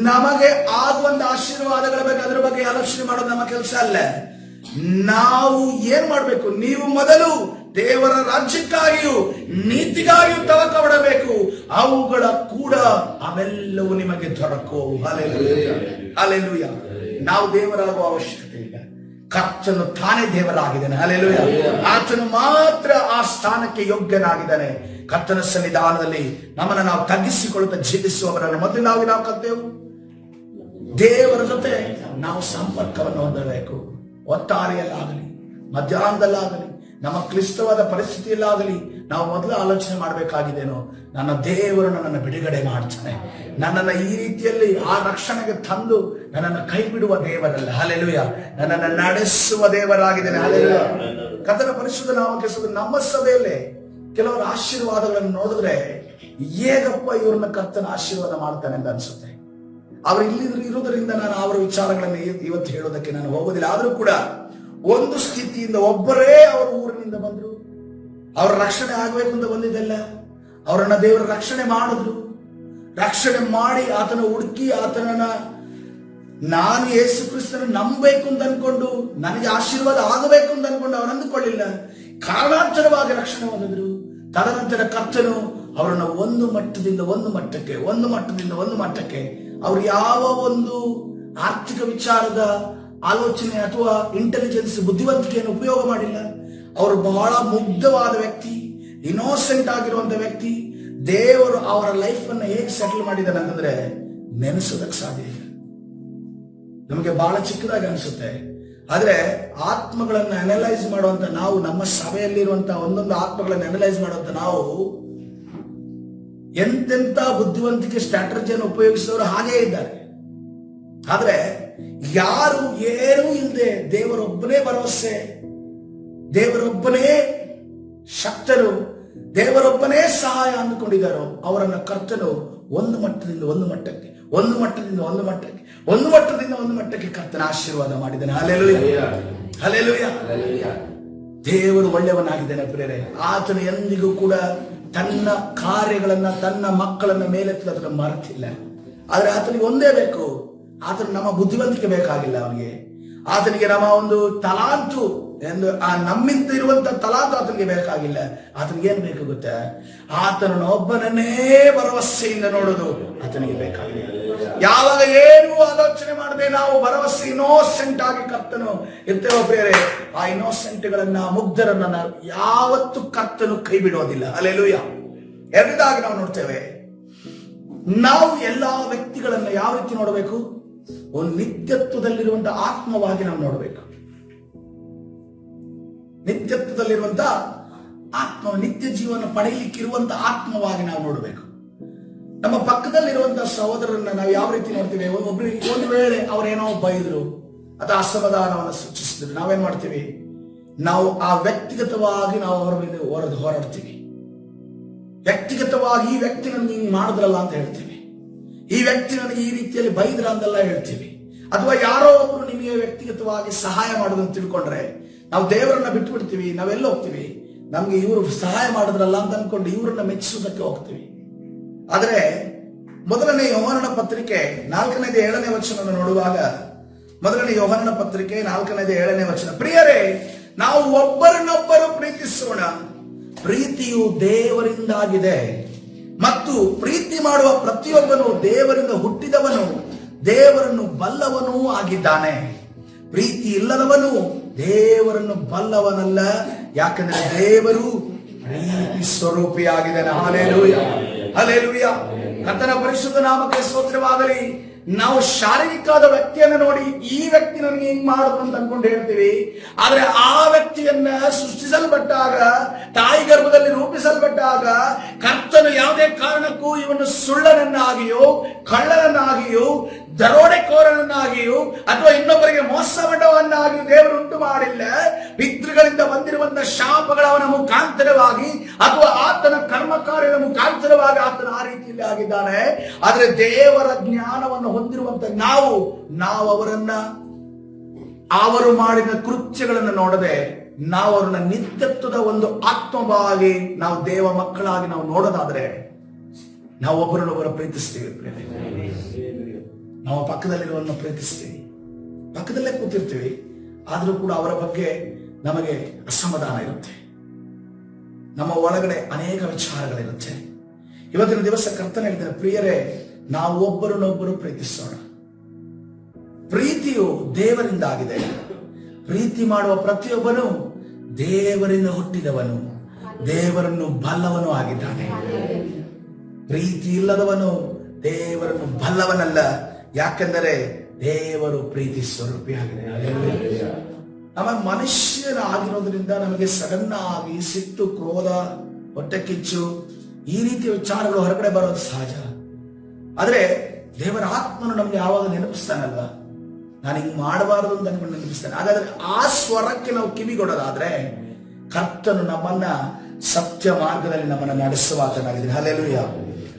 ನಮಗೆ ಆಗುವಂತ ಆಶೀರ್ವಾದಗಳ ಬಗ್ಗೆ ಅದ್ರ ಬಗ್ಗೆ ಆಲೋಚನೆ ಮಾಡೋದು ನಮ್ಮ ಕೆಲಸ ಅಲ್ಲ. ನಾವು ಏನ್ ಮಾಡ್ಬೇಕು? ನೀವು ಮೊದಲು ದೇವರ ರಾಜ್ಯಕ್ಕಾಗಿಯೂ ನೀತಿಗಾಗಿಯೂ ತವಕ ಮಾಡಬೇಕು. ಅವುಗಳ ಕೂಡ ಅವೆಲ್ಲವೂ ನಿಮಗೆ ದೊರಕು. Hallelujah, hallelujah. ನಾವು ದೇವರಾಗುವ ಅವಶ್ಯಕತೆ ಇಲ್ಲ. ಕರ್ತನು ತಾನೇ ದೇವರಾಗಿದ್ದಾನೆ. ಹಲ್ಲೆಲೂಯಾ. ಆತನು ಮಾತ್ರ ಆ ಸ್ಥಾನಕ್ಕೆ ಯೋಗ್ಯನಾಗಿದ್ದಾನೆ. ಕರ್ತನ ಸನ್ನಿಧಾನದಲ್ಲಿ ನಮ್ಮನ್ನು ನಾವು ತಗ್ಗಿಸಿಕೊಳ್ಳುತ್ತಾ ಜೀವಿಸುವವರನ್ನು ಮೊದಲು ನಾವು ಕಲ್ತೆವು. ದೇವರ ಜೊತೆ ನಾವು ಸಂಪರ್ಕವನ್ನು ಹೊಂದಬೇಕು. ಒಟ್ಟಾರೆಯಲ್ಲಾಗಲಿ, ಮಧ್ಯಾಹ್ನದಲ್ಲಾಗಲಿ, ನಮ್ಮ ಕ್ಲಿಷ್ಟವಾದ ಪರಿಸ್ಥಿತಿಯಲ್ಲಾಗಲಿ ನಾವು ಮೊದಲು ಆಲೋಚನೆ ಮಾಡಬೇಕಾಗಿದ್ದೇನೋ, ನನ್ನ ದೇವರು ನನ್ನನ್ನು ಬಿಡುಗಡೆ ಮಾಡ್ತಾನೆ. ನನ್ನನ್ನು ಈ ರೀತಿಯಲ್ಲಿ ಆ ರಕ್ಷಣೆಗೆ ತಂದು ನನ್ನನ್ನು ಕೈ ಬಿಡುವ ದೇವರಲ್ಲ. ಹಲ್ಲೆಲೂಯಾ. ನನ್ನನ್ನು ನಡೆಸುವ ದೇವರಾಗಿದ್ದೇನೆ. ಹಲ್ಲೆಲೂಯಾ. ಕರ್ತನ ಪರಿಶುದ್ಧ ನಾಮಕ್ಕೆ ನಮ್ಮ ಸಭೆಯಲ್ಲೇ ಕೆಲವರ ಆಶೀರ್ವಾದಗಳನ್ನು ನೋಡಿದ್ರೆ ಹೇಗಪ್ಪ ಇವ್ರನ್ನ ಕರ್ತನ ಆಶೀರ್ವಾದ ಮಾಡ್ತಾನೆ ಅಂತ ಅನ್ಸುತ್ತೆ. ಅವರು ಇರುವುದರಿಂದ ನಾನು ಅವರ ವಿಚಾರಗಳನ್ನು ಇವತ್ತು ಹೇಳೋದಕ್ಕೆ ನಾನು ಹೋಗೋದಿಲ್ಲ. ಆದ್ರೂ ಕೂಡ ಒಂದು ಸ್ಥಿತಿಯಿಂದ ಒಬ್ಬರೇ ಅವರ ಊರಿನಿಂದ ಬಂದ್ರು. ಅವರ ರಕ್ಷಣೆ ಆಗ್ಬೇಕು ಅಂತ ಬಂದಿದ್ದಲ್ಲ, ಅವರನ್ನ ದೇವರ ರಕ್ಷಣೆ ಮಾಡಿದ್ರು. ರಕ್ಷಣೆ ಮಾಡಿ ಆತನ ಹುಡುಕಿ ಆತನನ್ನ ನಾನು ಯೇಸು ಕ್ರಿಸ್ತನ ನಂಬಬೇಕು ಅಂತ ಅನ್ಕೊಂಡು, ನನಗೆ ಆಶೀರ್ವಾದ ಆಗಬೇಕು ಅಂತ ಅನ್ಕೊಂಡು ಅವರು ಅಂದುಕೊಳ್ಳಿಲ್ಲ. ಕಾರಣಾಂತರವಾಗಿ ರಕ್ಷಣೆ ಹೊಂದಿದ್ರು. ತದನಂತರ ಕರ್ತನು ಅವರನ್ನು ಒಂದು ಮಟ್ಟದಿಂದ ಒಂದು ಮಟ್ಟಕ್ಕೆ ಅವರು ಯಾವ ಒಂದು ಆರ್ಥಿಕ ವಿಚಾರದ ಆಲೋಚನೆ ಅಥವಾ ಇಂಟೆಲಿಜೆನ್ಸ್ ಬುದ್ಧಿವಂತಿಕೆಯನ್ನು ಉಪಯೋಗ ಮಾಡಿಲ್ಲ. ಅವರು ಬಹಳ ಮುಗ್ಧವಾದ ವ್ಯಕ್ತಿ, ಇನ್ನೋಸೆಂಟ್ ಆಗಿರುವಂತ ವ್ಯಕ್ತಿ. ದೇವರು ಅವರ ಲೈಫ್ ಅನ್ನು ಹೇಗೆ ಸೆಟಲ್ ಮಾಡಿದ್ದಾನೆ ಅಂತಂದ್ರೆ ನೆನೆಸೋದಕ್ಕೆ ಸಾಧ್ಯ ಇಲ್ಲ. ನಮಗೆ ಬಹಳ ಚಿಕ್ಕದಾಗಿ ಅನಿಸುತ್ತೆ. ಆದ್ರೆ ಆತ್ಮಗಳನ್ನು ಅನಲೈಸ್ ಮಾಡುವಂತ ನಾವು, ನಮ್ಮ ಸಭೆಯಲ್ಲಿರುವಂತಹ ಒಂದೊಂದು ಆತ್ಮಗಳನ್ನು ಅನಲೈಸ್ ಮಾಡುವಂತ ನಾವು ಎಂತೆಂತ ಬುದ್ಧಿವಂತಿಕೆ ಸ್ಟ್ರಾಟಜಿಯನ್ನು ಉಪಯೋಗಿಸಿದವರು ಹಾಗೇ ಇದ್ದಾರೆ. ಆದ್ರೆ ಯಾರು ಏನೂ ಇಲ್ಲದೆ ದೇವರೊಬ್ಬನೇ ಭರವಸೆ, ದೇವರೊಬ್ಬನೇ ಶಕ್ತರು, ದೇವರೊಬ್ಬನೇ ಸಹಾಯ ಅಂದುಕೊಂಡಿದ್ದಾರೋ ಅವರನ್ನ ಕರ್ತನು ಒಂದು ಮಟ್ಟದಿಂದ ಒಂದು ಮಟ್ಟಕ್ಕೆ ಕರ್ತನ ಆಶೀರ್ವಾದ ಮಾಡಿದ್ದಾನೆ. Hallelujah, hallelujah. ದೇವರು ಒಳ್ಳೆಯವನಾಗಿದ್ದಾನೆ ಪ್ರಿಯರೇ. ಆತನು ಎಂದಿಗೂ ಕೂಡ ತನ್ನ ಕಾರ್ಯಗಳನ್ನ, ತನ್ನ ಮಕ್ಕಳನ್ನ ಮೇಲೆತ್ತಲು ಅದನ್ನು ಮರೆತಿಲ್ಲ. ಆದ್ರೆ ಆತನಿಗೆ ಒಂದೇ ಬೇಕು, ಆತನು ನಮ್ಮ ಬುದ್ಧಿವಂತಿಕೆ ಬೇಕಾಗಿಲ್ಲ. ಆತನಿಗೆ ನಮ್ಮ ಒಂದು ತಲಾಂತು ಎಂದು ನಮ್ಮಿಂದ ಇರುವಂತ ತಲಾಂತು ಆತನಿಗೆ ಬೇಕಾಗಿಲ್ಲ. ಆತನಿಗೆ ಏನ್ ಬೇಕು ಗೊತ್ತಾ? ಆತನನ್ನು ಒಬ್ಬನನ್ನೇ ಭರವಸೆಯಿಂದ ನೋಡೋದು ಆತನಿಗೆ ಬೇಕಾಗಿಲ್ಲ. ಯಾವಾಗ ಏನೂ ಆಲೋಚನೆ ಮಾಡದೆ ನಾವು ಭರವಸೆ ಇನ್ನೋಸೆಂಟ್ ಆಗಿ ಕರ್ತನು ಇರ್ತೇವೆ ಪ್ರಿಯರೇ, ಆ ಇನ್ನೋಸೆಂಟ್ಗಳನ್ನ, ಮುಗ್ಧರನ್ನ ಯಾವತ್ತು ಕರ್ತನು ಕೈ ಬಿಡೋದಿಲ್ಲ. ಹಲ್ಲೆಲೂಯಾ. ಎರಡನೇದಾಗಿ ನಾವು ನೋಡ್ತೇವೆ, ನಾವು ಎಲ್ಲಾ ವ್ಯಕ್ತಿಗಳನ್ನ ಯಾವ ರೀತಿ ನೋಡಬೇಕು? ಒಂದು ನಿತ್ಯತ್ವದಲ್ಲಿರುವಂತಹ ಆತ್ಮವಾಗಿ ನಾವು ನೋಡಬೇಕು. ನಿತ್ಯತ್ವದಲ್ಲಿರುವಂತ ಆತ್ಮ, ನಿತ್ಯ ಜೀವನ ಪಡೆಯಲಿಕ್ಕಿರುವಂತ ಆತ್ಮವಾಗಿ ನಾವು ನೋಡಬೇಕು. ನಮ್ಮ ಪಕ್ಕದಲ್ಲಿರುವಂತಹ ಸಹೋದರರನ್ನ ನಾವು ಯಾವ ರೀತಿ ನೋಡ್ತೀವಿ? ಒಬ್ರಿಗೆ ಒಂದು ವೇಳೆ ಅವರೇನೋ ಬೈದ್ರು ಅಥವಾ ಅಸಮಾಧಾನವನ್ನು ಸೂಚಿಸಿದ್ರು, ನಾವೇನ್ ಮಾಡ್ತೀವಿ? ನಾವು ಆ ವ್ಯಕ್ತಿಗತವಾಗಿ ನಾವು ಅವರ ಮೇಲೆ ಹೋರಾಡ್ತೀವಿ. ವ್ಯಕ್ತಿಗತವಾಗಿ ಈ ವ್ಯಕ್ತಿ ನನಗೆ ಹಿಂಗ್ ಮಾಡಿದ್ರಲ್ಲ ಅಂತ ಹೇಳ್ತೀವಿ, ಈ ವ್ಯಕ್ತಿ ನನಗೆ ಈ ರೀತಿಯಲ್ಲಿ ಬೈದ್ರ ಅಂತೆಲ್ಲ ಹೇಳ್ತೀವಿ. ಅಥವಾ ಯಾರೋ ಒಬ್ರು ನಿಮಗೆ ವ್ಯಕ್ತಿಗತವಾಗಿ ಸಹಾಯ ಮಾಡೋದನ್ನು ತಿಳ್ಕೊಂಡ್ರೆ ನಾವು ದೇವರನ್ನ ಬಿಟ್ಟು ಬಿಡ್ತೀವಿ. ನಾವೆಲ್ಲ ಹೋಗ್ತೀವಿ, ನಮ್ಗೆ ಇವರು ಸಹಾಯ ಮಾಡಿದ್ರಲ್ಲ ಅಂತ ಅನ್ಕೊಂಡು ಇವ್ರನ್ನ ಮೆಚ್ಚಿಸೋದಕ್ಕೆ ಹೋಗ್ತೀವಿ. ಆದ್ರೆ ಮೊದಲನೇ ಯೋಹಾನನ ಪತ್ರಿಕೆ 4-7 ವಚನ ನೋಡುವಾಗ, ಮೊದಲನೇ ಯೋಹಾನನ ಪತ್ರಿಕೆ 4-7 ವಚನ, ಪ್ರಿಯರೇ, ನಾವು ಒಬ್ಬರನ್ನೊಬ್ಬರು ಪ್ರೀತಿಸೋಣ, ಪ್ರೀತಿಯು ದೇವರಿಂದಾಗಿದೆ ಮತ್ತು ಪ್ರೀತಿ ಮಾಡುವ ಪ್ರತಿಯೊಬ್ಬನು ದೇವರಿಂದ ಹುಟ್ಟಿದವನು, ದೇವರನ್ನು ಬಲ್ಲವನೂ ಆಗಿದ್ದಾನೆ. ಪ್ರೀತಿ ಇಲ್ಲದವನು ದೇವರನ್ನು ಬಲ್ಲವನಲ್ಲ, ಯಾಕಂದ್ರೆ ದೇವರು ಪ್ರೀತಿ ಸ್ವರೂಪಿಯಾಗಿದ್ದಾನೆ. Hallelujah, hallelujah. ಕರ್ತನ ಪರಿಶುದ್ಧ ನಾಮಕ್ಕೆ ಸ್ತೋತ್ರವಾಗಲಿ. ನಾವು ಶಾರೀರಿಕವಾದ ವ್ಯಕ್ತಿಯನ್ನು ನೋಡಿ ಈ ವ್ಯಕ್ತಿ ನನಗೆ ಹಿಂಗ್ ಮಾಡಿದ್ರು ಅಂತ ಅನ್ಕೊಂಡು ಹೇಳ್ತೀವಿ. ಆದ್ರೆ ಆ ವ್ಯಕ್ತಿಯನ್ನ ಸೃಷ್ಟಿಸಲ್ಪಟ್ಟಾಗ, ತಾಯಿ ಗರ್ಭದಲ್ಲಿ ರೂಪಿಸಲ್ಪಟ್ಟಾಗ, ಕರ್ತನು ಯಾವುದೇ ಕಾರಣಕ್ಕೂ ಇವನು ಸುಳ್ಳನನ್ನಾಗಿಯೋ, ಕಳ್ಳನನ್ನಾಗಿಯೋ, ದರೋಡೆಕೋರನ ವಂಚಕರನ್ನಾಗಿಯೂ ಅಥವಾ ಇನ್ನೊಬ್ಬರಿಗೆ ಮೋಸ ಮಾಡವನ್ನಾಗಿಯೂ ದೇವರು ಉಂಟು ಮಾಡಿಲ್ಲ. ಪಿತೃಗಳಿಂದ ಬಂದಿರುವಂತಹ ಶಾಪಗಳ ಅವನ ಮುಖಾಂತರವಾಗಿ ಅಥವಾ ಆತನ ಕರ್ಮ ಕಾರ್ಯದ ಮುಖಾಂತರವಾಗಿ ಆತನ ಆ ರೀತಿಯಲ್ಲಿ ಆಗಿದ್ದಾನೆ. ಆದ್ರೆ ದೇವರ ಜ್ಞಾನವನ್ನು ಹೊಂದಿರುವಂತ ನಾವು ಅವರನ್ನ ಅವರು ಮಾಡಿದ ಕೃತ್ಯಗಳನ್ನು ನೋಡದೆ ನಾವು ಅವ್ರನ್ನ ನಿತ್ಯತ್ವದ ಒಂದು ಆತ್ಮವಾಗಿ ನಾವು ದೇವ ಮಕ್ಕಳಾಗಿ ನಾವು ನೋಡೋದಾದ್ರೆ ನಾವು ಒಬ್ಬರನ್ನೊಬ್ಬರು ಪ್ರೀತಿಸ್ತೀವಿ. ನಾವು ಪಕ್ಕದಲ್ಲಿರುವನ್ನ ಪ್ರೀತಿಸ್ತೀವಿ, ಪಕ್ಕದಲ್ಲೇ ಕೂತಿರ್ತೀವಿ, ಆದ್ರೂ ಕೂಡ ಅವರ ಬಗ್ಗೆ ನಮಗೆ ಅಸಮಾಧಾನ ಇರುತ್ತೆ. ನಮ್ಮ ಒಳಗಡೆ ಅನೇಕ ವಿಚಾರಗಳಿರುತ್ತೆ. ಇವತ್ತಿನ ದಿವಸ ಕರ್ತನ ಹೇಳಿದರೆ, ಪ್ರಿಯರೇ, ನಾವು ಒಬ್ಬರನ್ನೊಬ್ಬರು ಪ್ರೀತಿಸೋಣ. ಪ್ರೀತಿಯು ದೇವರಿಂದ ಆಗಿದೆ. ಪ್ರೀತಿ ಮಾಡುವ ಪ್ರತಿಯೊಬ್ಬನು ದೇವರಿಂದ ಹುಟ್ಟಿದವನು, ದೇವರನ್ನು ಬಲ್ಲವನು ಆಗಿದ್ದಾನೆ. ಪ್ರೀತಿ ಇಲ್ಲದವನು ದೇವರನ್ನು ಬಲ್ಲವನಲ್ಲ. ಯಾಕೆಂದರೆ ದೇವರು ಪ್ರೀತಿ ಸ್ವರೂಪಿಯಾಗಿದೆ. ನಮ್ಮ ಮನುಷ್ಯರಾಗಿರೋದ್ರಿಂದ ನಮಗೆ ಸಡನ್ ಆಗಿ ಸಿಟ್ಟು, ಕ್ರೋಧ, ಹೊಟ್ಟೆ ಕಿಚ್ಚು ಈ ರೀತಿಯ ವಿಚಾರಗಳು ಹೊರಗಡೆ ಬರೋದು ಸಹಜ. ಆದ್ರೆ ದೇವರ ಆತ್ಮನು ನಮ್ಗೆ ಯಾವಾಗ ನೆನಪಿಸ್ತಾನಲ್ವ, ನಾನು ಹಿಂಗ್ ಮಾಡಬಾರದು ಅಂತ ನಮ್ಮನ್ನು ನೆನಪಿಸ್ತಾನೆ. ಹಾಗಾದ್ರೆ ಆ ಸ್ವರಕ್ಕೆ ನಾವು ಕಿವಿಗೊಡೋದಾದ್ರೆ ಕರ್ತನು ನಮ್ಮನ್ನ ಸತ್ಯ ಮಾರ್ಗದಲ್ಲಿ ನಮ್ಮನ್ನ ನಡೆಸುವಾತನಾಗಿದೆ. ಹಲ್ಲೆಲೂಯಾ.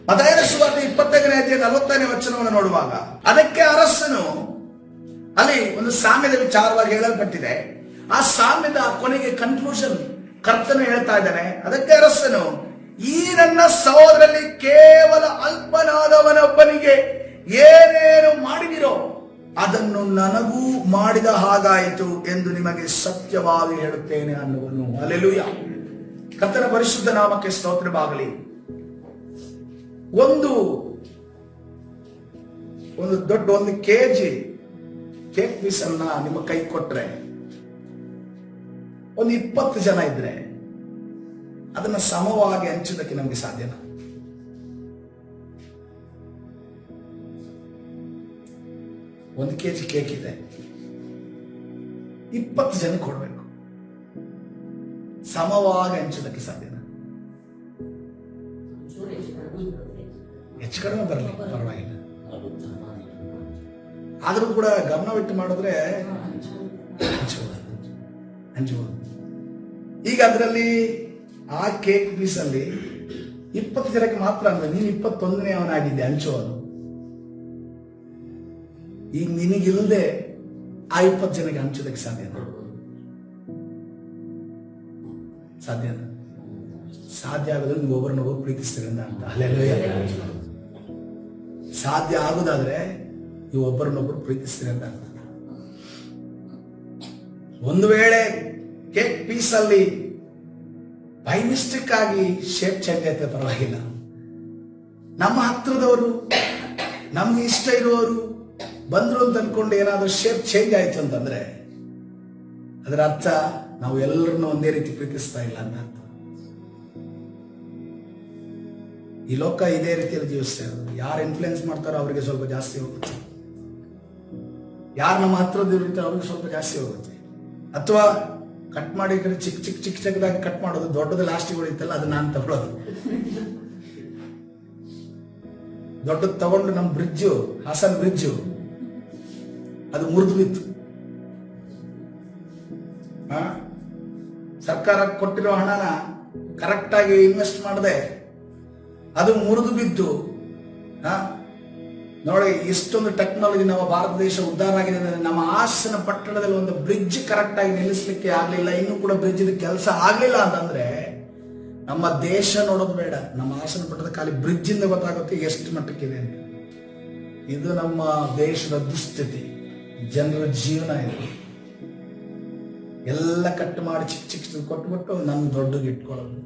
ಮತ್ತಾಯನ ಸುವಾರ್ತೆ 25ನೇ ಅಧ್ಯಾಯ 40ನೇ ವಚನವನ್ನು ನೋಡುವಾಗ ಅದಕ್ಕೆ ಅರಸನು, ಅಲ್ಲಿ ಒಂದು ಸಾಮ್ಯದ ವಿಚಾರವಾಗಿ ಹೇಳಲ್ಪಟ್ಟಿದೆ. ಆ ಸಾಮ್ಯದ ಕೊನೆಗೆ ಕನ್ಕ್ಲೂಷನ್ ಕರ್ತನು ಹೇಳ್ತಾ ಇದ್ದಾನೆ. ಅದಕ್ಕೆ ಅರಸನು, ಈ ನನ್ನ ಸಹೋದರಲ್ಲಿ ಕೇವಲ ಅಲ್ಪನಾದವನೊಬ್ಬನಿಗೆ ಏನೇನು ಮಾಡಿದಿರೋ ಅದನ್ನು ನನಗೂ ಮಾಡಿದ ಹಾಗಾಯಿತು ಎಂದು ನಿಮಗೆ ಸತ್ಯವಾಗಿ ಹೇಳುತ್ತೇನೆ ಅನ್ನುವನು. ಹಲ್ಲೆಲೂಯಾ. ಕರ್ತನ ಪರಿಶುದ್ಧ ನಾಮಕ್ಕೆ ಸ್ತೋತ್ರವಾಗಲಿ. ಒಂದು ದೊಡ್ಡ 1 kg ಕೇಕ್ ಪೀಸ್ ಅನ್ನ ನಿಮ್ಮ ಕೈ ಕೊಟ್ರೆ, ಒಂದು 20 ಜನ ಇದ್ರೆ ಅದನ್ನ ಸಮವಾಗಿ ಹಂಚೋದಕ್ಕೆ ನಮ್ಗೆ ಸಾಧ್ಯನಾ? ಒಂದು kg ಕೇಕ್ ಇದೆ, 20 ಜನ ಕೊಡ್ಬೇಕು, ಸಮವಾಗಿ ಹಂಚೋದಕ್ಕೆ ಸಾಧ್ಯನಾ? ಹೆಚ್ಚು ಕಡಿಮೆ ಬರಲಿ, ಪರವಾಗಿಲ್ಲ. ಆದ್ರೂ ಕೂಡ ಗಮನವಿಟ್ಟು ಮಾಡಿದ್ರೆ ಹಂಚಬಹುದು. ಈಗ ಅದರಲ್ಲಿ ಆ ಕೇಕ್ ಪೀಸ್ ಅಲ್ಲಿ 20 ಜನಕ್ಕೆ ಮಾತ್ರ ಅಂದ್ರೆ ನೀನು 21ನೇ ಅವನಾಗಿದ್ದೆ ಹಂಚುವನು. ಈಗ ನಿನಗಿಲ್ಲದೆ ಆ 20 ಜನಕ್ಕೆ ಹಂಚೋದಕ್ಕೆ ಸಾಧ್ಯನಾ? ಸಾಧ್ಯ ಆಗೋದ್ರೆ ನೀವು ಒಬ್ಬರನ್ನೊಬ್ಬರು ಪ್ರೀತಿಸ್ತೀರಿಂದ ಅಂತ. ಹಲ್ಲೆಲೂಯಾ. ಸಾಧ್ಯ ಆಗುದಾದ್ರೆ ನೀವು ಒಬ್ಬರನ್ನೊಬ್ಬರು ಪ್ರೀತಿಸ್ತೀರಿ ಅಂತ ಅರ್ಥ. ಒಂದು ವೇಳೆ ಕೇಕ್ ಪೀಸ್ ಅಲ್ಲಿ ಬೈ ಮಿಸ್ಟೇಕ್ ಆಗಿ ಶೇಪ್ ಚೇಂಜ್ ಆಯ್ತು, ಪರವಾಗಿಲ್ಲ. ನಮ್ಮ ಹತ್ರದವರು, ನಮ್ಗೆ ಇಷ್ಟ ಇರುವವರು ಬಂದ್ರು ಅಂತ ಅನ್ಕೊಂಡು ಏನಾದ್ರೂ ಶೇಪ್ ಚೇಂಜ್ ಆಯ್ತು ಅಂತಂದ್ರೆ ಅದರ ಅರ್ಥ ನಾವು ಎಲ್ಲರನ್ನು ಒಂದೇ ರೀತಿ ಪ್ರೀತಿಸ್ತಾ ಇಲ್ಲ ಅಂತ ಅರ್ಥ. ಈ ಲೋಕ ಇದೇ ರೀತಿಯಲ್ಲಿ ಜೀವಿಸ್ತಾ ಇರೋದು. ಯಾರು ಇನ್ಫ್ಲುಯೆನ್ಸ್ ಮಾಡ್ತಾರೋ ಅವರಿಗೆ ಸ್ವಲ್ಪ ಜಾಸ್ತಿ ಹೋಗುತ್ತೆ, ಯಾರು ನಮ್ಮ ಹತ್ರದ ಇರ್ತಾರೋ ಅವ್ರಿಗೆ ಸ್ವಲ್ಪ ಜಾಸ್ತಿ ಹೋಗುತ್ತೆ. ಅಥವಾ ಕಟ್ ಮಾಡಿ ಚಿಕ್ಕದಾಗಿ ಕಟ್ ಮಾಡೋದು, ದೊಡ್ಡದು ಲಾಸ್ಟಿಗೆ ಉಳಿತಲ್ಲ ಅದು ನಾನು ತಗೊಳ್ಳೋದು. ದೊಡ್ಡದು ತಗೊಂಡು ನಮ್ಮ ಬ್ರಿಡ್ಜು, ಹಾಸನ್ ಬ್ರಿಡ್ಜು ಅದು ಮುರಿದು ಬಿತ್ತು. ಸರ್ಕಾರ ಕೊಟ್ಟಿರೋ ಹಣನ ಕರೆಕ್ಟ್ ಆಗಿ ಇನ್ವೆಸ್ಟ್ ಮಾಡದೆ ಅದು ಮುರಿದು ಬಿದ್ದು, ನೋಡಿ ಇಷ್ಟೊಂದು ಟೆಕ್ನಾಲಜಿ ನಮ್ಮ ಭಾರತ ದೇಶ ಉದ್ಧಾರ ಆಗಿದೆ ಅಂದ್ರೆ ನಮ್ಮ ಹಾಸನ ಪಟ್ಟಣದಲ್ಲಿ ಒಂದು ಬ್ರಿಡ್ಜ್ ಕರೆಕ್ಟ್ ಆಗಿ ನಿಲ್ಲಿಸಲಿಕ್ಕೆ ಆಗ್ಲಿಲ್ಲ, ಇನ್ನೂ ಕೂಡ ಬ್ರಿಡ್ಜ್ ಕೆಲಸ ಆಗ್ಲಿಲ್ಲ ಅಂತಂದ್ರೆ ನಮ್ಮ ದೇಶ ನೋಡೋದು ಬೇಡ, ನಮ್ಮ ಹಾಸನ ಪಟ್ಟಣದ ಖಾಲಿ ಬ್ರಿಡ್ಜ್ ಇಂದ ಗೊತ್ತಾಗುತ್ತೆ ಎಷ್ಟು ಮಟ್ಟಕ್ಕಿದೆ ಅಂತ. ಇದು ನಮ್ಮ ದೇಶದ ದುಸ್ಥಿತಿ, ಜನರ ಜೀವನ ಇದು. ಎಲ್ಲ ಕಟ್ ಮಾಡಿ ಚಿಕ್ಕ ಕೊಟ್ಬಿಟ್ಟು ನನ್ ದೊಡ್ಡದು ಇಟ್ಕೊಳ್ಳೋದು.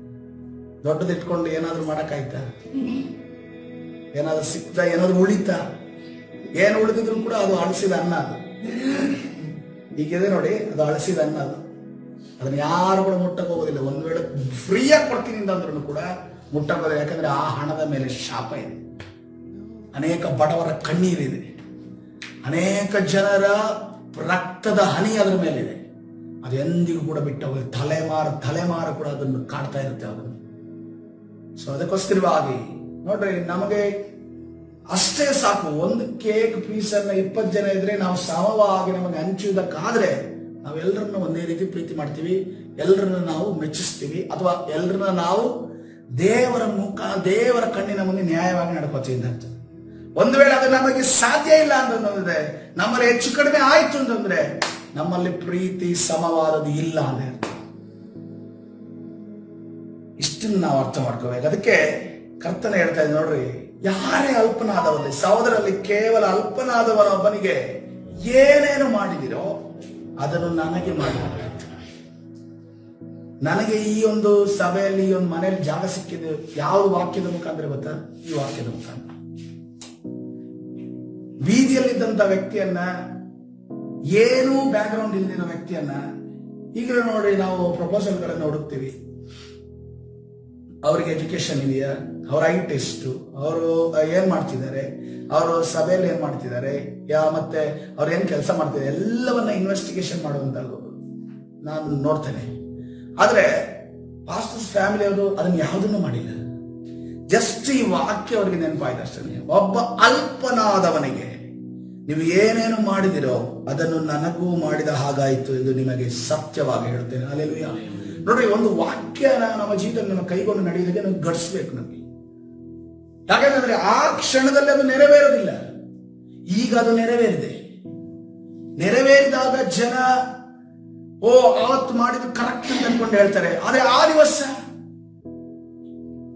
ದೊಡ್ಡದು ಇಟ್ಕೊಂಡು ಏನಾದ್ರು ಮಾಡಕ್ಕಾಯ್ತಾ? ಏನಾದ್ರು ಸಿಕ್ತ? ಏನಾದ್ರು ಉಳಿತಾ? ಏನು ಉಳಿದಿದ್ರು ಕೂಡ ಅದು ಅಳಿಸಿದ ಅನ್ನ. ಅದು ಈಗಿದೆ ನೋಡಿ, ಅದು ಅಳಿಸಿದ ಅನ್ನ. ಅದು ಅದನ್ನ ಯಾರು ಕೂಡ ಮುಟ್ಟಕ್ಕೆ ಹೋಗೋದಿಲ್ಲ. ಒಂದು ವೇಳೆ ಫ್ರೀಯಾಗಿ ಕೊಡ್ತೀನಿ ಅಂದ್ರೂ ಕೂಡ ಮುಟ್ಟಕ್ಕೆ ಹೋಗೋದಿಲ್ಲ. ಯಾಕಂದ್ರೆ ಆ ಹಣದ ಮೇಲೆ ಶಾಪ ಇದೆ, ಅನೇಕ ಬಡವರ ಕಣ್ಣೀರಿದೆ, ಅನೇಕ ಜನರ ರಕ್ತದ ಹನಿ ಅದರ ಮೇಲಿದೆ. ಅದು ಎಂದಿಗೂ ಕೂಡ ಬಿಟ್ಟು ಹೋಗಿ ತಲೆಮಾರು ಕೂಡ ಅದನ್ನು ಕಾಡ್ತಾ ಇರುತ್ತೆ ಅದನ್ನು. ಸೊ ಅದಕ್ಕೋಸ್ಕರವಾಗಿ ನೋಡ್ರಿ, ನಮಗೆ ಅಷ್ಟೇ ಸಾಕು. ಒಂದು ಕೇಕ್ ಪೀಸನ್ನ 20 ಜನ ಇದ್ರೆ ನಾವು ಸಮವಾಗಿ ನಮಗೆ ಹಂಚುವುದಕ್ಕಾದ್ರೆ ನಾವೆಲ್ಲರನ್ನ ಒಂದೇ ರೀತಿ ಪ್ರೀತಿ ಮಾಡ್ತೀವಿ, ಎಲ್ಲರನ್ನ ನಾವು ಮೆಚ್ಚಿಸ್ತೀವಿ, ಅಥವಾ ಎಲ್ಲರನ್ನ ನಾವು ದೇವರ ಕಣ್ಣಿನ ಮುಂದೆ ನ್ಯಾಯವಾಗಿ ನಡ್ಕೋತೀವಿ ಅಂತ. ಒಂದು ವೇಳೆ ಅದು ನಮಗೆ ಸಾಧ್ಯ ಇಲ್ಲ ಅಂತಂದ್ರೆ, ನಮ್ಮಲ್ಲಿ ಹೆಚ್ಚು ಕಡಿಮೆ ಆಯ್ತು ಅಂತಂದ್ರೆ ನಮ್ಮಲ್ಲಿ ಪ್ರೀತಿ ಸಮವಾದದ್ದು ಇಲ್ಲ ಅಂದ್ರೆ ಇಷ್ಟನ್ನು ನಾವು ಅರ್ಥ ಮಾಡ್ಕೋಬೇಕು. ಅದಕ್ಕೆ ಕರ್ತನೆ ಹೇಳ್ತಾ ಇದ್ದ ನೋಡ್ರಿ, ಯಾರೇ ಅಲ್ಪನಾದವಲ್ಲಿ ಸಹೋದರಲ್ಲಿ ಕೇವಲ ಅಲ್ಪನಾದವನೊಬ್ಬನಿಗೆ ಏನೇನು ಮಾಡಿದಿರೋ ಅದನ್ನು ನನಗೆ ಮಾಡಲಾಗಿತ್ತು. ನನಗೆ ಈ ಒಂದು ಸಭೆಯಲ್ಲಿ, ಈ ಒಂದು ಮನೆಯಲ್ಲಿ ಜಾಗ ಸಿಕ್ಕಿದ್ದು ಯಾವ ವಾಕ್ಯದ ಮುಖಾಂತರ ಗೊತ್ತಾ? ಈ ವಾಕ್ಯದ ಮುಖಾಂತರ. ಬೀದಿಯಲ್ಲಿದ್ದಂತ ವ್ಯಕ್ತಿಯನ್ನ, ಏನೂ ಬ್ಯಾಕ್ ಗ್ರೌಂಡ್ ಇಲ್ದಿರೋ ವ್ಯಕ್ತಿಯನ್ನ, ಈಗ ನೋಡಿ ನಾವು ಪ್ರಪೋಸಲ್ಗಳನ್ನು ಹುಡುಕ್ತೀವಿ. ಅವ್ರಿಗೆ ಎಜುಕೇಶನ್ ಇದೆಯಾ, ಅವ್ರ ಹೈಟ್ ಎಷ್ಟು, ಅವರು ಏನ್ ಮಾಡ್ತಿದ್ದಾರೆ, ಅವರು ಸಭೆಯಲ್ಲಿ ಏನ್ ಮಾಡ್ತಿದ್ದಾರೆ, ಮತ್ತೆ ಅವ್ರು ಏನ್ ಕೆಲಸ ಮಾಡ್ತಿದ್ದಾರೆ, ಎಲ್ಲವನ್ನ ಇನ್ವೆಸ್ಟಿಗೇಷನ್ ಮಾಡುವಂತದ್ದು ನಾನು ನೋಡ್ತೇನೆ. ಆದ್ರೆ ಪಾಸ್ಟರ್ಸ್ ಫ್ಯಾಮಿಲಿ ಅವರು ಅದನ್ನ ಯಾವುದನ್ನು ಮಾಡಿಲ್ಲ. ಜಸ್ಟ್ ಈ ವಾಕ್ಯ ಅವರಿಗೆ ನೆನಪಾಯ್ತು ಅಷ್ಟೇ. ಒಬ್ಬ ಅಲ್ಪನಾದವನಿಗೆ ನೀವು ಏನೇನು ಮಾಡಿದಿರೋ ಅದನ್ನು ನನಗೂ ಮಾಡಿದ ಹಾಗಾಯಿತು ಎಂದು ನಿಮಗೆ ಸತ್ಯವಾಗಿ ಹೇಳ್ತೇನೆ. ಹಲ್ಲೆಲೂಯಾ. ನೋಡ್ರಿ, ಒಂದು ವಾಕ್ಯನ ನಮ್ಮ ಜೀವನ ನಮ್ಮ ಕೈಗೊಂಡು ನಡೆಯೋದಕ್ಕೆ ನಾವು ಗಡಿಸ್ಬೇಕು ನಮಗೆ. ಯಾಕಂದ್ರೆ ಆ ಕ್ಷಣದಲ್ಲಿ ಅದು ನೆರವೇರೋದಿಲ್ಲ. ಈಗ ಅದು ನೆರವೇರಿದೆ. ನೆರವೇರಿದಾಗ ಜನ ಅವತ್ತು ಮಾಡಿದ್ದು ಕರೆಕ್ಟ್ ಅಂತ ಅನ್ಕೊಂಡು ಹೇಳ್ತಾರೆ. ಆದ್ರೆ ಆ ದಿವಸ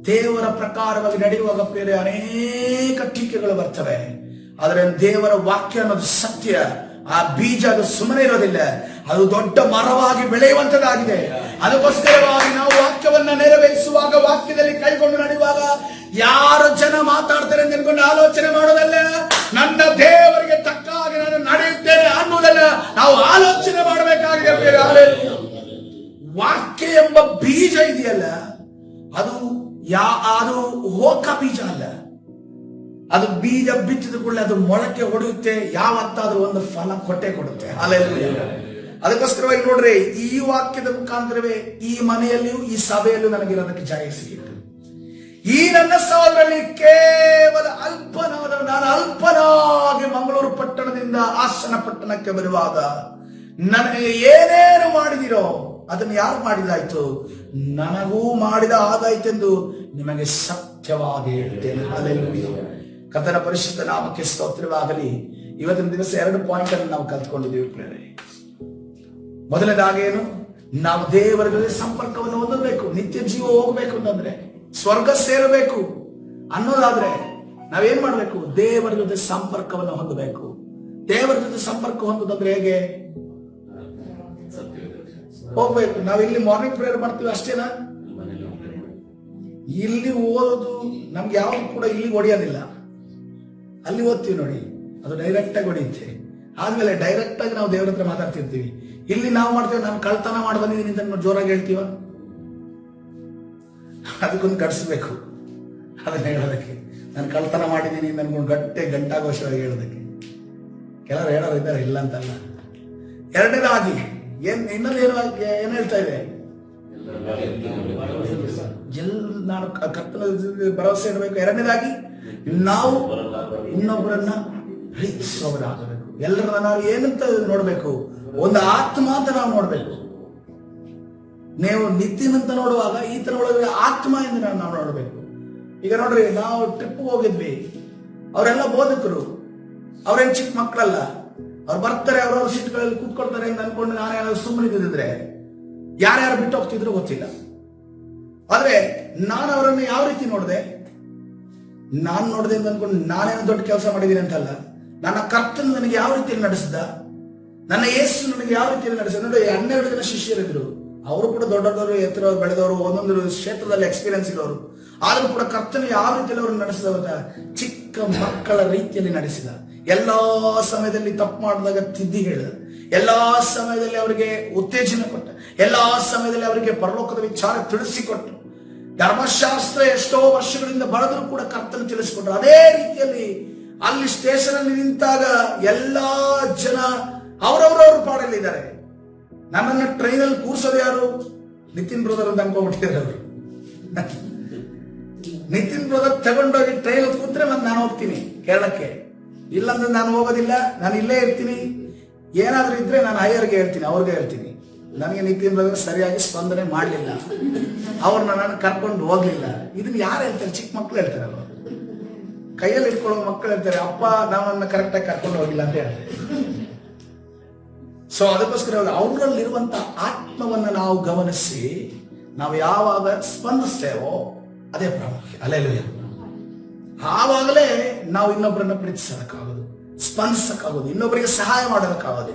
ದೇವರ ಪ್ರಕಾರವಾಗಿ ನಡೆಯುವಾಗ ಬೇರೆ ಅನೇಕ ಟೀಕೆಗಳು ಬರ್ತವೆ. ಆದ್ರೆ ದೇವರ ವಾಕ್ಯ ಅನ್ನೋದು ಸತ್ಯ. ಆ ಬೀಜ ಅದು ಸುಮ್ಮನೆ ಇರೋದಿಲ್ಲ, ಅದು ದೊಡ್ಡ ಮರವಾಗಿ ಬೆಳೆಯುವಂತದ್ದಾಗಿದೆ. ಅದಕ್ಕೋಸ್ಕರವಾಗಿ ನಾವು ವಾಕ್ಯವನ್ನ ನೆರವೇರಿಸುವಾಗ, ವಾಕ್ಯದಲ್ಲಿ ಕೈಗೊಂಡು ನಡೆಯುವಾಗ ಯಾರು ಜನ ಮಾತಾಡ್ತಾರೆ ಅಂತ ಅನ್ಕೊಂಡು ಆಲೋಚನೆ ಮಾಡೋದಲ್ಲ. ನನ್ನ ದೇವರಿಗೆ ತಕ್ಕ ಹಾಗೆ ನಾನು ನಡೆಯುತ್ತೇನೆ ಅನ್ನೋದಲ್ಲ, ನಾವು ಆಲೋಚನೆ ಮಾಡಬೇಕಾಗಿದೆ. ವಾಕ್ಯ ಎಂಬ ಬೀಜ ಇದೆಯಲ್ಲ, ಅದು ಹೋಕ ಬೀಜ ಅಲ್ಲ. ಅದು ಬೀಜ ಬಿತ್ತಿದ ಕೂಡಲೇ ಅದು ಮೊಳಕೆ ಹೊಡೆಯುತ್ತೆ, ಯಾವತ್ತಾದ್ರೂ ಒಂದು ಫಲ ಕೊಟ್ಟೆ ಕೊಡುತ್ತೆ. ಹಲ್ಲೆಲೂಯಾ. ಅದಕ್ಕೋಸ್ಕರವಾಗಿ ನೋಡ್ರಿ, ಈ ವಾಕ್ಯದ ಮುಖಾಂತರವೇ ಈ ಮನೆಯಲ್ಲಿಯೂ ಈ ಸಭೆಯಲ್ಲೂ ನನಗಿರೋದಕ್ಕೆ ಜಯ ಸಿಕ್ಕಿತು. ಈ ನನ್ನ ಸಹೋದರಲ್ಲಿ ಕೇವಲ ಅಲ್ಪನಾದ ನಾನು ಅಲ್ಪನಾಗಿ ಮಂಗಳೂರು ಪಟ್ಟಣದಿಂದ ಹಾಸನ ಪಟ್ಟಣಕ್ಕೆ ಬರುವಾಗ ನನಗೆ ಏನೇನು ಮಾಡಿದಿರೋ ಅದನ್ನು ಯಾರು ಮಾಡಿದಾಯ್ತು, ನನಗೂ ಮಾಡಿದ ಆದಾಯ್ತೆಂದು ನಿಮಗೆ ಸತ್ಯವಾಗಿ ಹೇಳ್ತೇನೆ. ಹಲ್ಲೆಲೂಯಾ. ಕರ್ತನ ಪರಿಶುದ್ಧ ನಾಮಕ್ಕೆ ಸ್ತೋತ್ರವಾಗಲಿ. ಇವತ್ತಿನ ದಿವಸ 2 ಪಾಯಿಂಟ್ ಅನ್ನು ನಾವು ಕಲ್ತ್ಕೊಂಡಿದ್ದೀವಿ ಪ್ರಿಯರೇ. ಮೊದಲನೇದಾಗೇನು, ನಾವು ದೇವರ ಜೊತೆ ಸಂಪರ್ಕವನ್ನು ಹೊಂದಬೇಕು. ನಿತ್ಯ ಜೀವ ಹೋಗ್ಬೇಕು ಅಂತಂದ್ರೆ, ಸ್ವರ್ಗ ಸೇರಬೇಕು ಅನ್ನೋದಾದ್ರೆ ನಾವೇನ್ ಮಾಡ್ಬೇಕು? ದೇವರ ಜೊತೆ ಸಂಪರ್ಕವನ್ನು ಹೊಂದಬೇಕು. ದೇವರ ಜೊತೆ ಸಂಪರ್ಕ ಹೊಂದೋದಂದ್ರೆ ಹೇಗೆ? ಹೋಗ್ಬೇಕು. ನಾವಿಲ್ಲಿ ಮಾರ್ನಿಂಗ್ ಪ್ರೇಯರ್ ಮಾಡ್ತೀವಿ ಅಷ್ಟೇನಾ? ಇಲ್ಲಿ ಓದೋದು ನಮ್ಗೆ ಯಾವ್ದು ಕೂಡ ಇಲ್ಲಿ ಹೊಡೆಯೋದಿಲ್ಲ. ಅಲ್ಲಿ ಓದ್ತೀವಿ ನೋಡಿ, ಅದು ಡೈರೆಕ್ಟ್ ಆಗಿ ಹೊಡೆಯುತ್ತೆ. ಆದ್ಮೇಲೆ ಡೈರೆಕ್ಟ್ ಆಗಿ ನಾವು ದೇವರ ಹತ್ರ ಮಾತಾಡ್ತಿರ್ತೀವಿ. ಇಲ್ಲಿ ನಾವು ಮಾಡ್ತೇವೆ, ನಾನು ಕಳ್ತನ ಮಾಡಿ ಬಂದಿದ್ದೀನಿ ಅಂತ ಜೋರಾಗಿ ಹೇಳ್ತೀವ? ಅದಕ್ಕೊಂದು ಗಡಿಸ್ಬೇಕು. ಅದನ್ನ ಹೇಳೋದಕ್ಕೆ, ನಾನು ಕಳ್ತನ ಮಾಡಿದ್ದೀನಿ ನನ್ಗೊಂದು ಗಂಟಾಘೋಷವಾಗಿ ಹೇಳೋದಕ್ಕೆ. ಕೆಲವರು ಹೇಳೋರು ಇದ್ದಾರೆ, ಇಲ್ಲ ಅಂತಲ್ಲ. ಎರಡನೇದಾಗಿ ಇನ್ನೊಂದು ಏನ್ ಹೇಳ್ತಾ ಇದೆ? ನಾನು ಕರ್ತನ ಭರವಸೆ ಇಡಬೇಕು. ಎರಡನೇದಾಗಿ ನಾವು ಇನ್ನೊಬ್ಬರನ್ನ ಪ್ರೀತಿಸುವವರಾಗಬೇಕು. ಎಲ್ಲರನ್ನ ನಾವು ಏನಂತ ನೋಡ್ಬೇಕು? ಒಂದು ಆತ್ಮ ಅಂತ ನಾವು ನೋಡ್ಬೇಕು. ನೀವು ನಿತಿನ್ ಅಂತ ನೋಡುವಾಗ ಈತನ ಒಳಗಡೆ ಆತ್ಮ ಎಂದು ನಾವು ನೋಡ್ಬೇಕು. ಈಗ ನೋಡ್ರಿ, ನಾವು ಟ್ರಿಪ್ ಹೋಗಿದ್ವಿ, ಅವರೆಲ್ಲ ಬೋಧಕರು, ಅವ್ರೇನ್ ಚಿಕ್ಕ ಮಕ್ಕಳಲ್ಲ. ಅವ್ರು ಬರ್ತಾರೆ, ಅವ್ರವ್ರ ಸೀಟ್ಗಳಲ್ಲಿ ಕೂತ್ಕೊಳ್ತಾರೆ ಅಂತ ಅನ್ಕೊಂಡು ನಾನೇನಾದ್ರು ಸುಮ್ಮನಿದ್ದಿದ್ರೆ ಯಾರ್ಯಾರು ಬಿಟ್ಟು ಹೋಗ್ತಿದ್ರು ಗೊತ್ತಿಲ್ಲ. ಆದ್ರೆ ನಾನು ಅವರನ್ನು ಯಾವ ರೀತಿ ನೋಡಿದೆ? ನಾನು ನೋಡಿದೆ ಅಂತ ಅನ್ಕೊಂಡು ನಾನೇನು ದೊಡ್ಡ ಕೆಲಸ ಮಾಡಿದ್ದೀನಿ ಅಂತಲ್ಲ. ನನ್ನ ಕರ್ತನು ನನಗೆ ಯಾವ ರೀತಿಯಲ್ಲಿ ನಡೆಸಿದ, ನನ್ನ ಯೇಸು ನನಗೆ ಯಾವ ರೀತಿಯಲ್ಲಿ ನಡೆಸಿದ. ನೋಡಿ, 12 ಜನ ಶಿಷ್ಯರಿದ್ರು. ಅವರು ಕೂಡ ದೊಡ್ಡದವರು, ಎತ್ತರ ಬೆಳೆದವರು, ಒಂದೊಂದು ಕ್ಷೇತ್ರದಲ್ಲಿ ಎಕ್ಸ್ಪೀರಿಯನ್ಸ್ ಇರೋರು. ಆದ್ರೂ ಕೂಡ ಕರ್ತನು ಯಾವ ರೀತಿಯಲ್ಲಿ ಅವರು ನಡೆಸಿದ? ಚಿಕ್ಕ ಮಕ್ಕಳ ರೀತಿಯಲ್ಲಿ ನಡೆಸಿದ. ಎಲ್ಲಾ ಸಮಯದಲ್ಲಿ ತಪ್ಪು ಮಾಡಿದಾಗ ತಿದ್ದಿ ಹೇಳಿದ. ಎಲ್ಲಾ ಸಮಯದಲ್ಲಿ ಅವರಿಗೆ ಉತ್ತೇಜನ ಕೊಟ್ಟ. ಎಲ್ಲಾ ಸಮಯದಲ್ಲಿ ಅವರಿಗೆ ಪರಲೋಕದ ವಿಚಾರ ತಿಳಿಸಿಕೊಟ್ಟು. ಧರ್ಮಶಾಸ್ತ್ರ ಎಷ್ಟೋ ವರ್ಷಗಳಿಂದ ಬರೆದರೂ ಕೂಡ ಕರ್ತನು ತಿಳಿಸಿಕೊಟ್ರು. ಅದೇ ರೀತಿಯಲ್ಲಿ ಅಲ್ಲಿ ಸ್ಟೇಷನ್ ಅಲ್ಲಿ ನಿಂತಾಗ ಎಲ್ಲಾ ಜನ ಅವರವರವ್ರ ಪಾಡಲ್ಲಿದ್ದಾರೆ. ನನ್ನನ್ನು ಟ್ರೈನಲ್ಲಿ ಕೂರ್ಸೋದು ಯಾರು? ನಿತಿನ್ ಬ್ರದರ್ ಅಂತ ಅನ್ಕೊಂಡ್ಬಿಟ್ಟಿದ್ದಾರೆ ಅವರು. ನಿತಿನ್ ಬ್ರದರ್ ತಗೊಂಡೋಗಿ ಟ್ರೈನ್ ಕೂತ್ರೆ ಮತ್ತೆ ನಾನು ಹೋಗ್ತೀನಿ. ಕೇರಳಕ್ಕೆ. ಇಲ್ಲಂದ್ರೆ ನಾನು ಹೋಗೋದಿಲ್ಲ, ನಾನು ಇಲ್ಲೇ ಇರ್ತೀನಿ. ಏನಾದ್ರೂ ಇದ್ರೆ ನಾನು ಹೈಯರ್ಗೆ ಹೇಳ್ತೀನಿ, ಅವ್ರಿಗೆ ಹೇಳ್ತೀನಿ. ನನಗೆ ನಿತಿನ್ ಬ್ರದರ್ ಸರಿಯಾಗಿ ಸ್ಪಂದನೆ ಮಾಡಲಿಲ್ಲ, ಅವ್ರನ್ನ ನಾನು ಕರ್ಕೊಂಡು ಹೋಗ್ಲಿಲ್ಲ. ಇದನ್ನ ಯಾರು ಹೇಳ್ತಾರೆ? ಚಿಕ್ಕ ಮಕ್ಳು ಹೇಳ್ತಾರಲ್ಲ, ಕೈಯಲ್ಲಿ ಇಟ್ಕೊಳ್ಳೋ ಮಕ್ಕಳು ಹೇಳ್ತಾರೆ, ಅಪ್ಪ ನಾವನ್ನ ಕರೆಕ್ಟಾಗಿ ಕರ್ಕೊಂಡು ಹೋಗಿಲ್ಲ ಅಂತ ಹೇಳ್ತಾರೆ. ಸೊ ಅದಕ್ಕೋಸ್ಕರ ಅವರಲ್ಲಿರುವಂತ ಆತ್ಮವನ್ನ ನಾವು ಗಮನಿಸಿ ನಾವು ಯಾವಾಗ ಸ್ಪಂದಿಸ್ತೇವೋ ಅದೇ ಪ್ರಾಮುಖ್ಯ. ಹಲ್ಲೆಲೂಯಾ. ಆವಾಗಲೇ ನಾವು ಇನ್ನೊಬ್ಬರನ್ನ ಪ್ರೀತಿಸೋದಕ್ಕಾಗೋದು, ಸ್ಪಂದಿಸಕ್ಕಾಗೋದು, ಇನ್ನೊಬ್ಬರಿಗೆ ಸಹಾಯ ಮಾಡೋದಕ್ಕಾಗೋದು,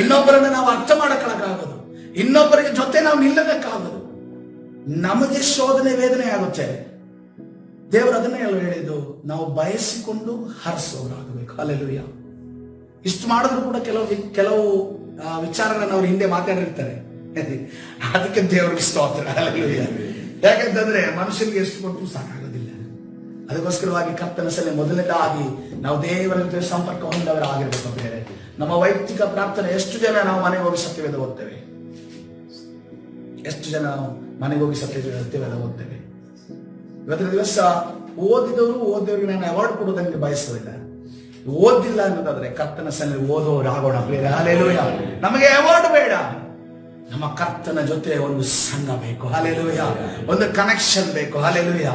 ಇನ್ನೊಬ್ಬರನ್ನ ನಾವು ಅರ್ಥ ಮಾಡಕ್ಕಾಗೋದು, ಇನ್ನೊಬ್ಬರಿಗೆ ಜೊತೆ ನಾವು ನಿಲ್ಲಬೇಕಾಗೋದು. ನಮಗೆ ಶೋಧನೆ ವೇದನೆ ಆಗುತ್ತೆ. ದೇವರು ಅದನ್ನೇ ಹೇಳಿದ್ದು, ನಾವು ಬಯಸಿಕೊಂಡು ಹರಿಸೋರಾಗಬೇಕು. ಹಲ್ಲೆಲೂಯಾ. ಇಷ್ಟು ಮಾಡಿದ್ರು ಕೂಡ ಕೆಲವು ವಿಚಾರಗಳನ್ನ ಅವ್ರು ಹಿಂದೆ ಮಾತಾಡಿರ್ತಾರೆ. ಅದಕ್ಕೆ ದೇವರಿಗೆ ಸ್ತೋತ್ರ. ಹಲ್ಲೆಲೂಯಾ. ಯಾಕಂತಂದ್ರೆ ಮನುಷ್ಯನಿಗೆ ಎಷ್ಟು ಕೊಟ್ಟು ಸಾಕಾಗೋದಿಲ್ಲ. ಅದಕ್ಕೋಸ್ಕರವಾಗಿ ಕರ್ತನ ಸಲ ಮೊದಲನೇದಾಗಿ ನಾವು ದೇವರ ಜೊತೆ ಸಂಪರ್ಕ ಹೊಂದವರು ಆಗಿರ್ಬೇಕು. ಬೇರೆ ನಮ್ಮ ವೈಯಕ್ತಿಕ ಪ್ರಾರ್ಥನೆ, ಎಷ್ಟು ಜನ ನಾವು ಮನೆಗೆ ಹೋಗಿ ಸತ್ಯವೇದ ಓದ್ತೇವೆ? ಎಷ್ಟು ಜನ ನಾವು ಮನೆಗೆ ಹೋಗಿ ಸತ್ಯವೇದ ಓದ್ತೇವೆ? ಇವತ್ತಿನ ದಿವಸ ಓದಿದವ್ರಿಗೆ ನಾನು ಅವಾರ್ಡ್ ಕೊಡೋದಕ್ಕೆ ಬಯಸೋದಿಲ್ಲ. ಓದಿಲ್ಲ ಅನ್ನೋದಾದ್ರೆ ಕರ್ತನ ಸನ್ನಿಧಿಯಲ್ಲಿ ಓದೋರಾಗೋಣ. ಹಲ್ಲೆಲೂಯಾ. ನಮಗೆ ಅವಾರ್ಡ್ ಬೇಡ, ನಮ್ಮ ಕರ್ತನ ಜೊತೆ ಒಂದು ಸಂಘ ಬೇಕು. ಹಲ್ಲೆಲೂಯಾ. ಒಂದು ಕನೆಕ್ಷನ್ ಬೇಕು. ಹಲ್ಲೆಲೂಯಾ.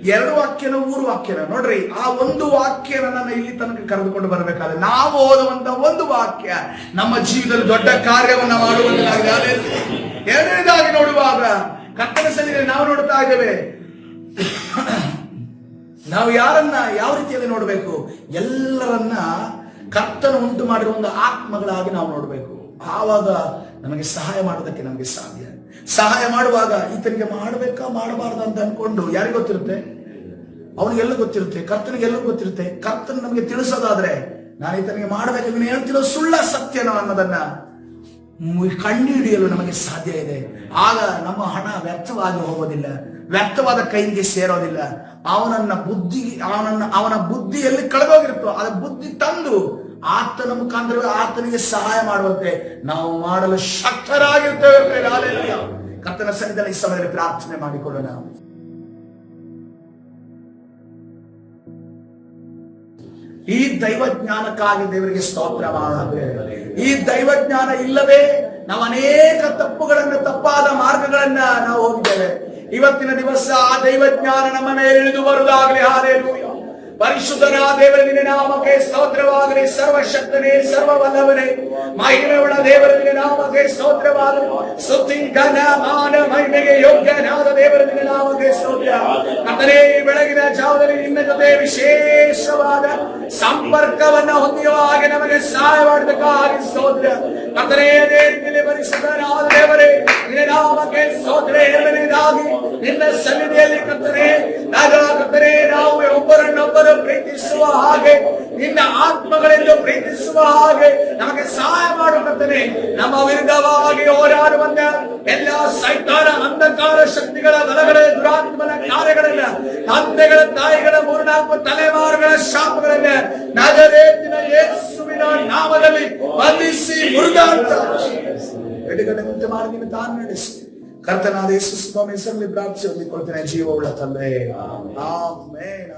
2 ವಾಕ್ಯನ 3 ವಾಕ್ಯನ ನೋಡ್ರಿ, ಆ ಒಂದು ವಾಕ್ಯನ ನನ್ನ ಇಲ್ಲಿ ತನಕ ಕರೆದುಕೊಂಡು ಬರಬೇಕಾದ್ರೆ ನಾವು ಓದುವಂತ ಒಂದು ವಾಕ್ಯ ನಮ್ಮ ಜೀವನದಲ್ಲಿ ದೊಡ್ಡ ಕಾರ್ಯವನ್ನ ಮಾಡುವಂತಾಗಿದೆ. ಎರಡನೇದಾಗಿ ನೋಡುವಾಗ ಕರ್ತನ ಸನ್ನಿಧಿಯಲ್ಲಿ ನಾವು ನೋಡ್ತಾ ಇದ್ದೇವೆ, ನಾವು ಯಾರನ್ನ ಯಾವ ರೀತಿಯಲ್ಲಿ ನೋಡಬೇಕು? ಎಲ್ಲರನ್ನ ಕರ್ತನ ಉಂಟು ಮಾಡಿರುವ ಒಂದು ಆತ್ಮಗಳಾಗಿ ನಾವು ನೋಡಬೇಕು. ಆವಾಗ ನಮಗೆ ಸಹಾಯ ಮಾಡೋದಕ್ಕೆ ನಮಗೆ ಸಾಧ್ಯ. ಸಹಾಯ ಮಾಡುವಾಗ ಈತನಿಗೆ ಮಾಡಬೇಕಾ ಮಾಡಬಾರ್ದು ಅಂತ ಅನ್ಕೊಂಡು ಯಾರಿಗೆ ಗೊತ್ತಿರುತ್ತೆ? ಅವನಿಗೆಲ್ಲ ಗೊತ್ತಿರುತ್ತೆ, ಕರ್ತನಿಗೆಲ್ಲ ಗೊತ್ತಿರುತ್ತೆ. ಕರ್ತನ ನಮಗೆ ತಿಳಿಸೋದಾದ್ರೆ ನಾನು ಈತನಿಗೆ ಮಾಡಬೇಕು, ನೀನು ಹೇಳ್ತಿರೋ ಸುಳ್ಳ ಸತ್ಯನೋ ಅನ್ನೋದನ್ನ ಕಂಡು ಹಿಡಿಯಲು ನಮಗೆ ಸಾಧ್ಯ ಇದೆ. ಆಗ ನಮ್ಮ ಹಣ ವ್ಯರ್ಥವಾಗಿ ಹೋಗೋದಿಲ್ಲ, ವ್ಯರ್ಥವಾದ ಕೈಗೆ ಸೇರೋದಿಲ್ಲ. ಅವನ ಬುದ್ಧಿಯಲ್ಲಿ ಕಳೆದೋಗಿರುತ್ತೋ ಅದ ಬುದ್ಧಿ ತಂದು ಆತನ ಮುಖಾಂತರ ಆತನಿಗೆ ಸಹಾಯ ಮಾಡುವಂತೆ ನಾವು ಮಾಡಲು ಶಕ್ತರಾಗಿರ್ತೇವೆ. ಕರ್ತನ ಸನ್ನಿಧಿಯಲ್ಲಿ ಈ ಸಮಯದಲ್ಲಿ ಪ್ರಾರ್ಥನೆ ಮಾಡಿಕೊಳ್ಳೋಣ. ಈ ದೈವಜ್ಞಾನಕ್ಕಾಗಿ ದೇವರಿಗೆ ಸ್ತೋತ್ರ ಮಾಡೋಣ. ಈ ದೈವಜ್ಞಾನ ಇಲ್ಲದೆ ನಾವು ಅನೇಕ ತಪ್ಪಾದ ಮಾರ್ಗಗಳನ್ನ ನಾವು ಹೋಗಿದ್ದೇವೆ. ಇವತ್ತಿನ ದಿವಸ ಆ ದೈವಜ್ಞಾನ ನಮ್ಮ ಮೇಲೆ ಇಳಿದು ಬರುವುದಾಗಲಿ. ಹಲ್ಲೆಲೂಯಾ. ಪರಿಶುದ್ಧನ ದೇವರ ನಿನ್ನ ನಾಮಕ್ಕೆ ಸ್ತೋತ್ರವಾಗಲಿ. ಸರ್ವಶಕ್ತನೇ, ಸರ್ವವಲ್ಲವನೇ, ಮಹಿಮೆಯುಳ್ಳ ದೇವರ ನಿನ್ನ ನಾಮಕ್ಕೆ ಸ್ತೋತ್ರವಾಗಲಿ. ಸ್ತುತಿ, ಘನ, ಮಾನ, ಮಹಿಮೆಗೆ ಯೋಗ್ಯನಾದ ದೇವರ ನಿನ್ನ ನಾಮಕ್ಕೆ ಸ್ತೋತ್ರ. ಕರ್ತನೇ, ಬೆಳಗಿನ ಜಾವದಲ್ಲಿ ನಿನ್ನ ಜೊತೆ ವಿಶೇಷವಾದ ಸಂಪರ್ಕವನ್ನ ಹೊಂದಿರುವ ಹಾಗೆ ನಮಗೆ ಸಹಾಯ ಮಾಡಬೇಕಾಗಿ ಸ್ತೋತ್ರ. ಕರ್ತನೇ, ಅದೇ ರೀತಿಯಲ್ಲಿ ಪರಿಶುದ್ಧನಾದ ದೇವರೇ ನಿನ್ನ ನಾಮಕ್ಕೆ ಸ್ತೋತ್ರ. ಎರಡನೇದಾಗಿ ನಿನ್ನ ಸನ್ನಿಧಿಯಲ್ಲಿ ಕರ್ತನೇ ನಾವು ಒಬ್ಬರನ್ನೊಬ್ಬರು ಪ್ರೀತಿಸುವ ಹಾಗೆ, ನಿನ್ನ ಆತ್ಮಗಳೆಂದು ಪ್ರೀತಿಸುವ ಹಾಗೆ ನಮಗೆ ಸಹಾಯ ಮಾಡುತ್ತೇನೆ. ನಮ್ಮ ವಿರುದ್ಧವಾಗಿ ಹೋರಾಡುವಂತ ಎಲ್ಲ ಸೈತಾನ ಅಂಧಕಾರ ಶಕ್ತಿಗಳ ಬಲಗಳ ದುರಾತ್ಮನ ಕಾರ್ಯಗಳನ್ನ, ತಂದೆಗಳ ತಾಯಿಗಳ 3-4 ತಲೆಮಾರುಗಳ ಶಾಪಗಳನ್ನ ನಜರೇತಿನ ಯೇಸುವಿನ ನಾಮದಲ್ಲಿ ಬಂಧಿಸಿ ಮುರಿದಾಟ ಎಡಗಡೆ ಮುಂದೆ ಮಾಡಿ ತಾನು ನಡೆಸಿ ಕರ್ತನಾದ ಯೇಸು ಸ್ವಾಮಿ ಹೆಸರಲ್ಲಿ ಪ್ರಾರ್ಥನೆ ಹೊಂದಿಕೊಳ್ತೇನೆ. ಜೀವವುಳ್ಳ ತಂದೆ, ಆಮೆನ್.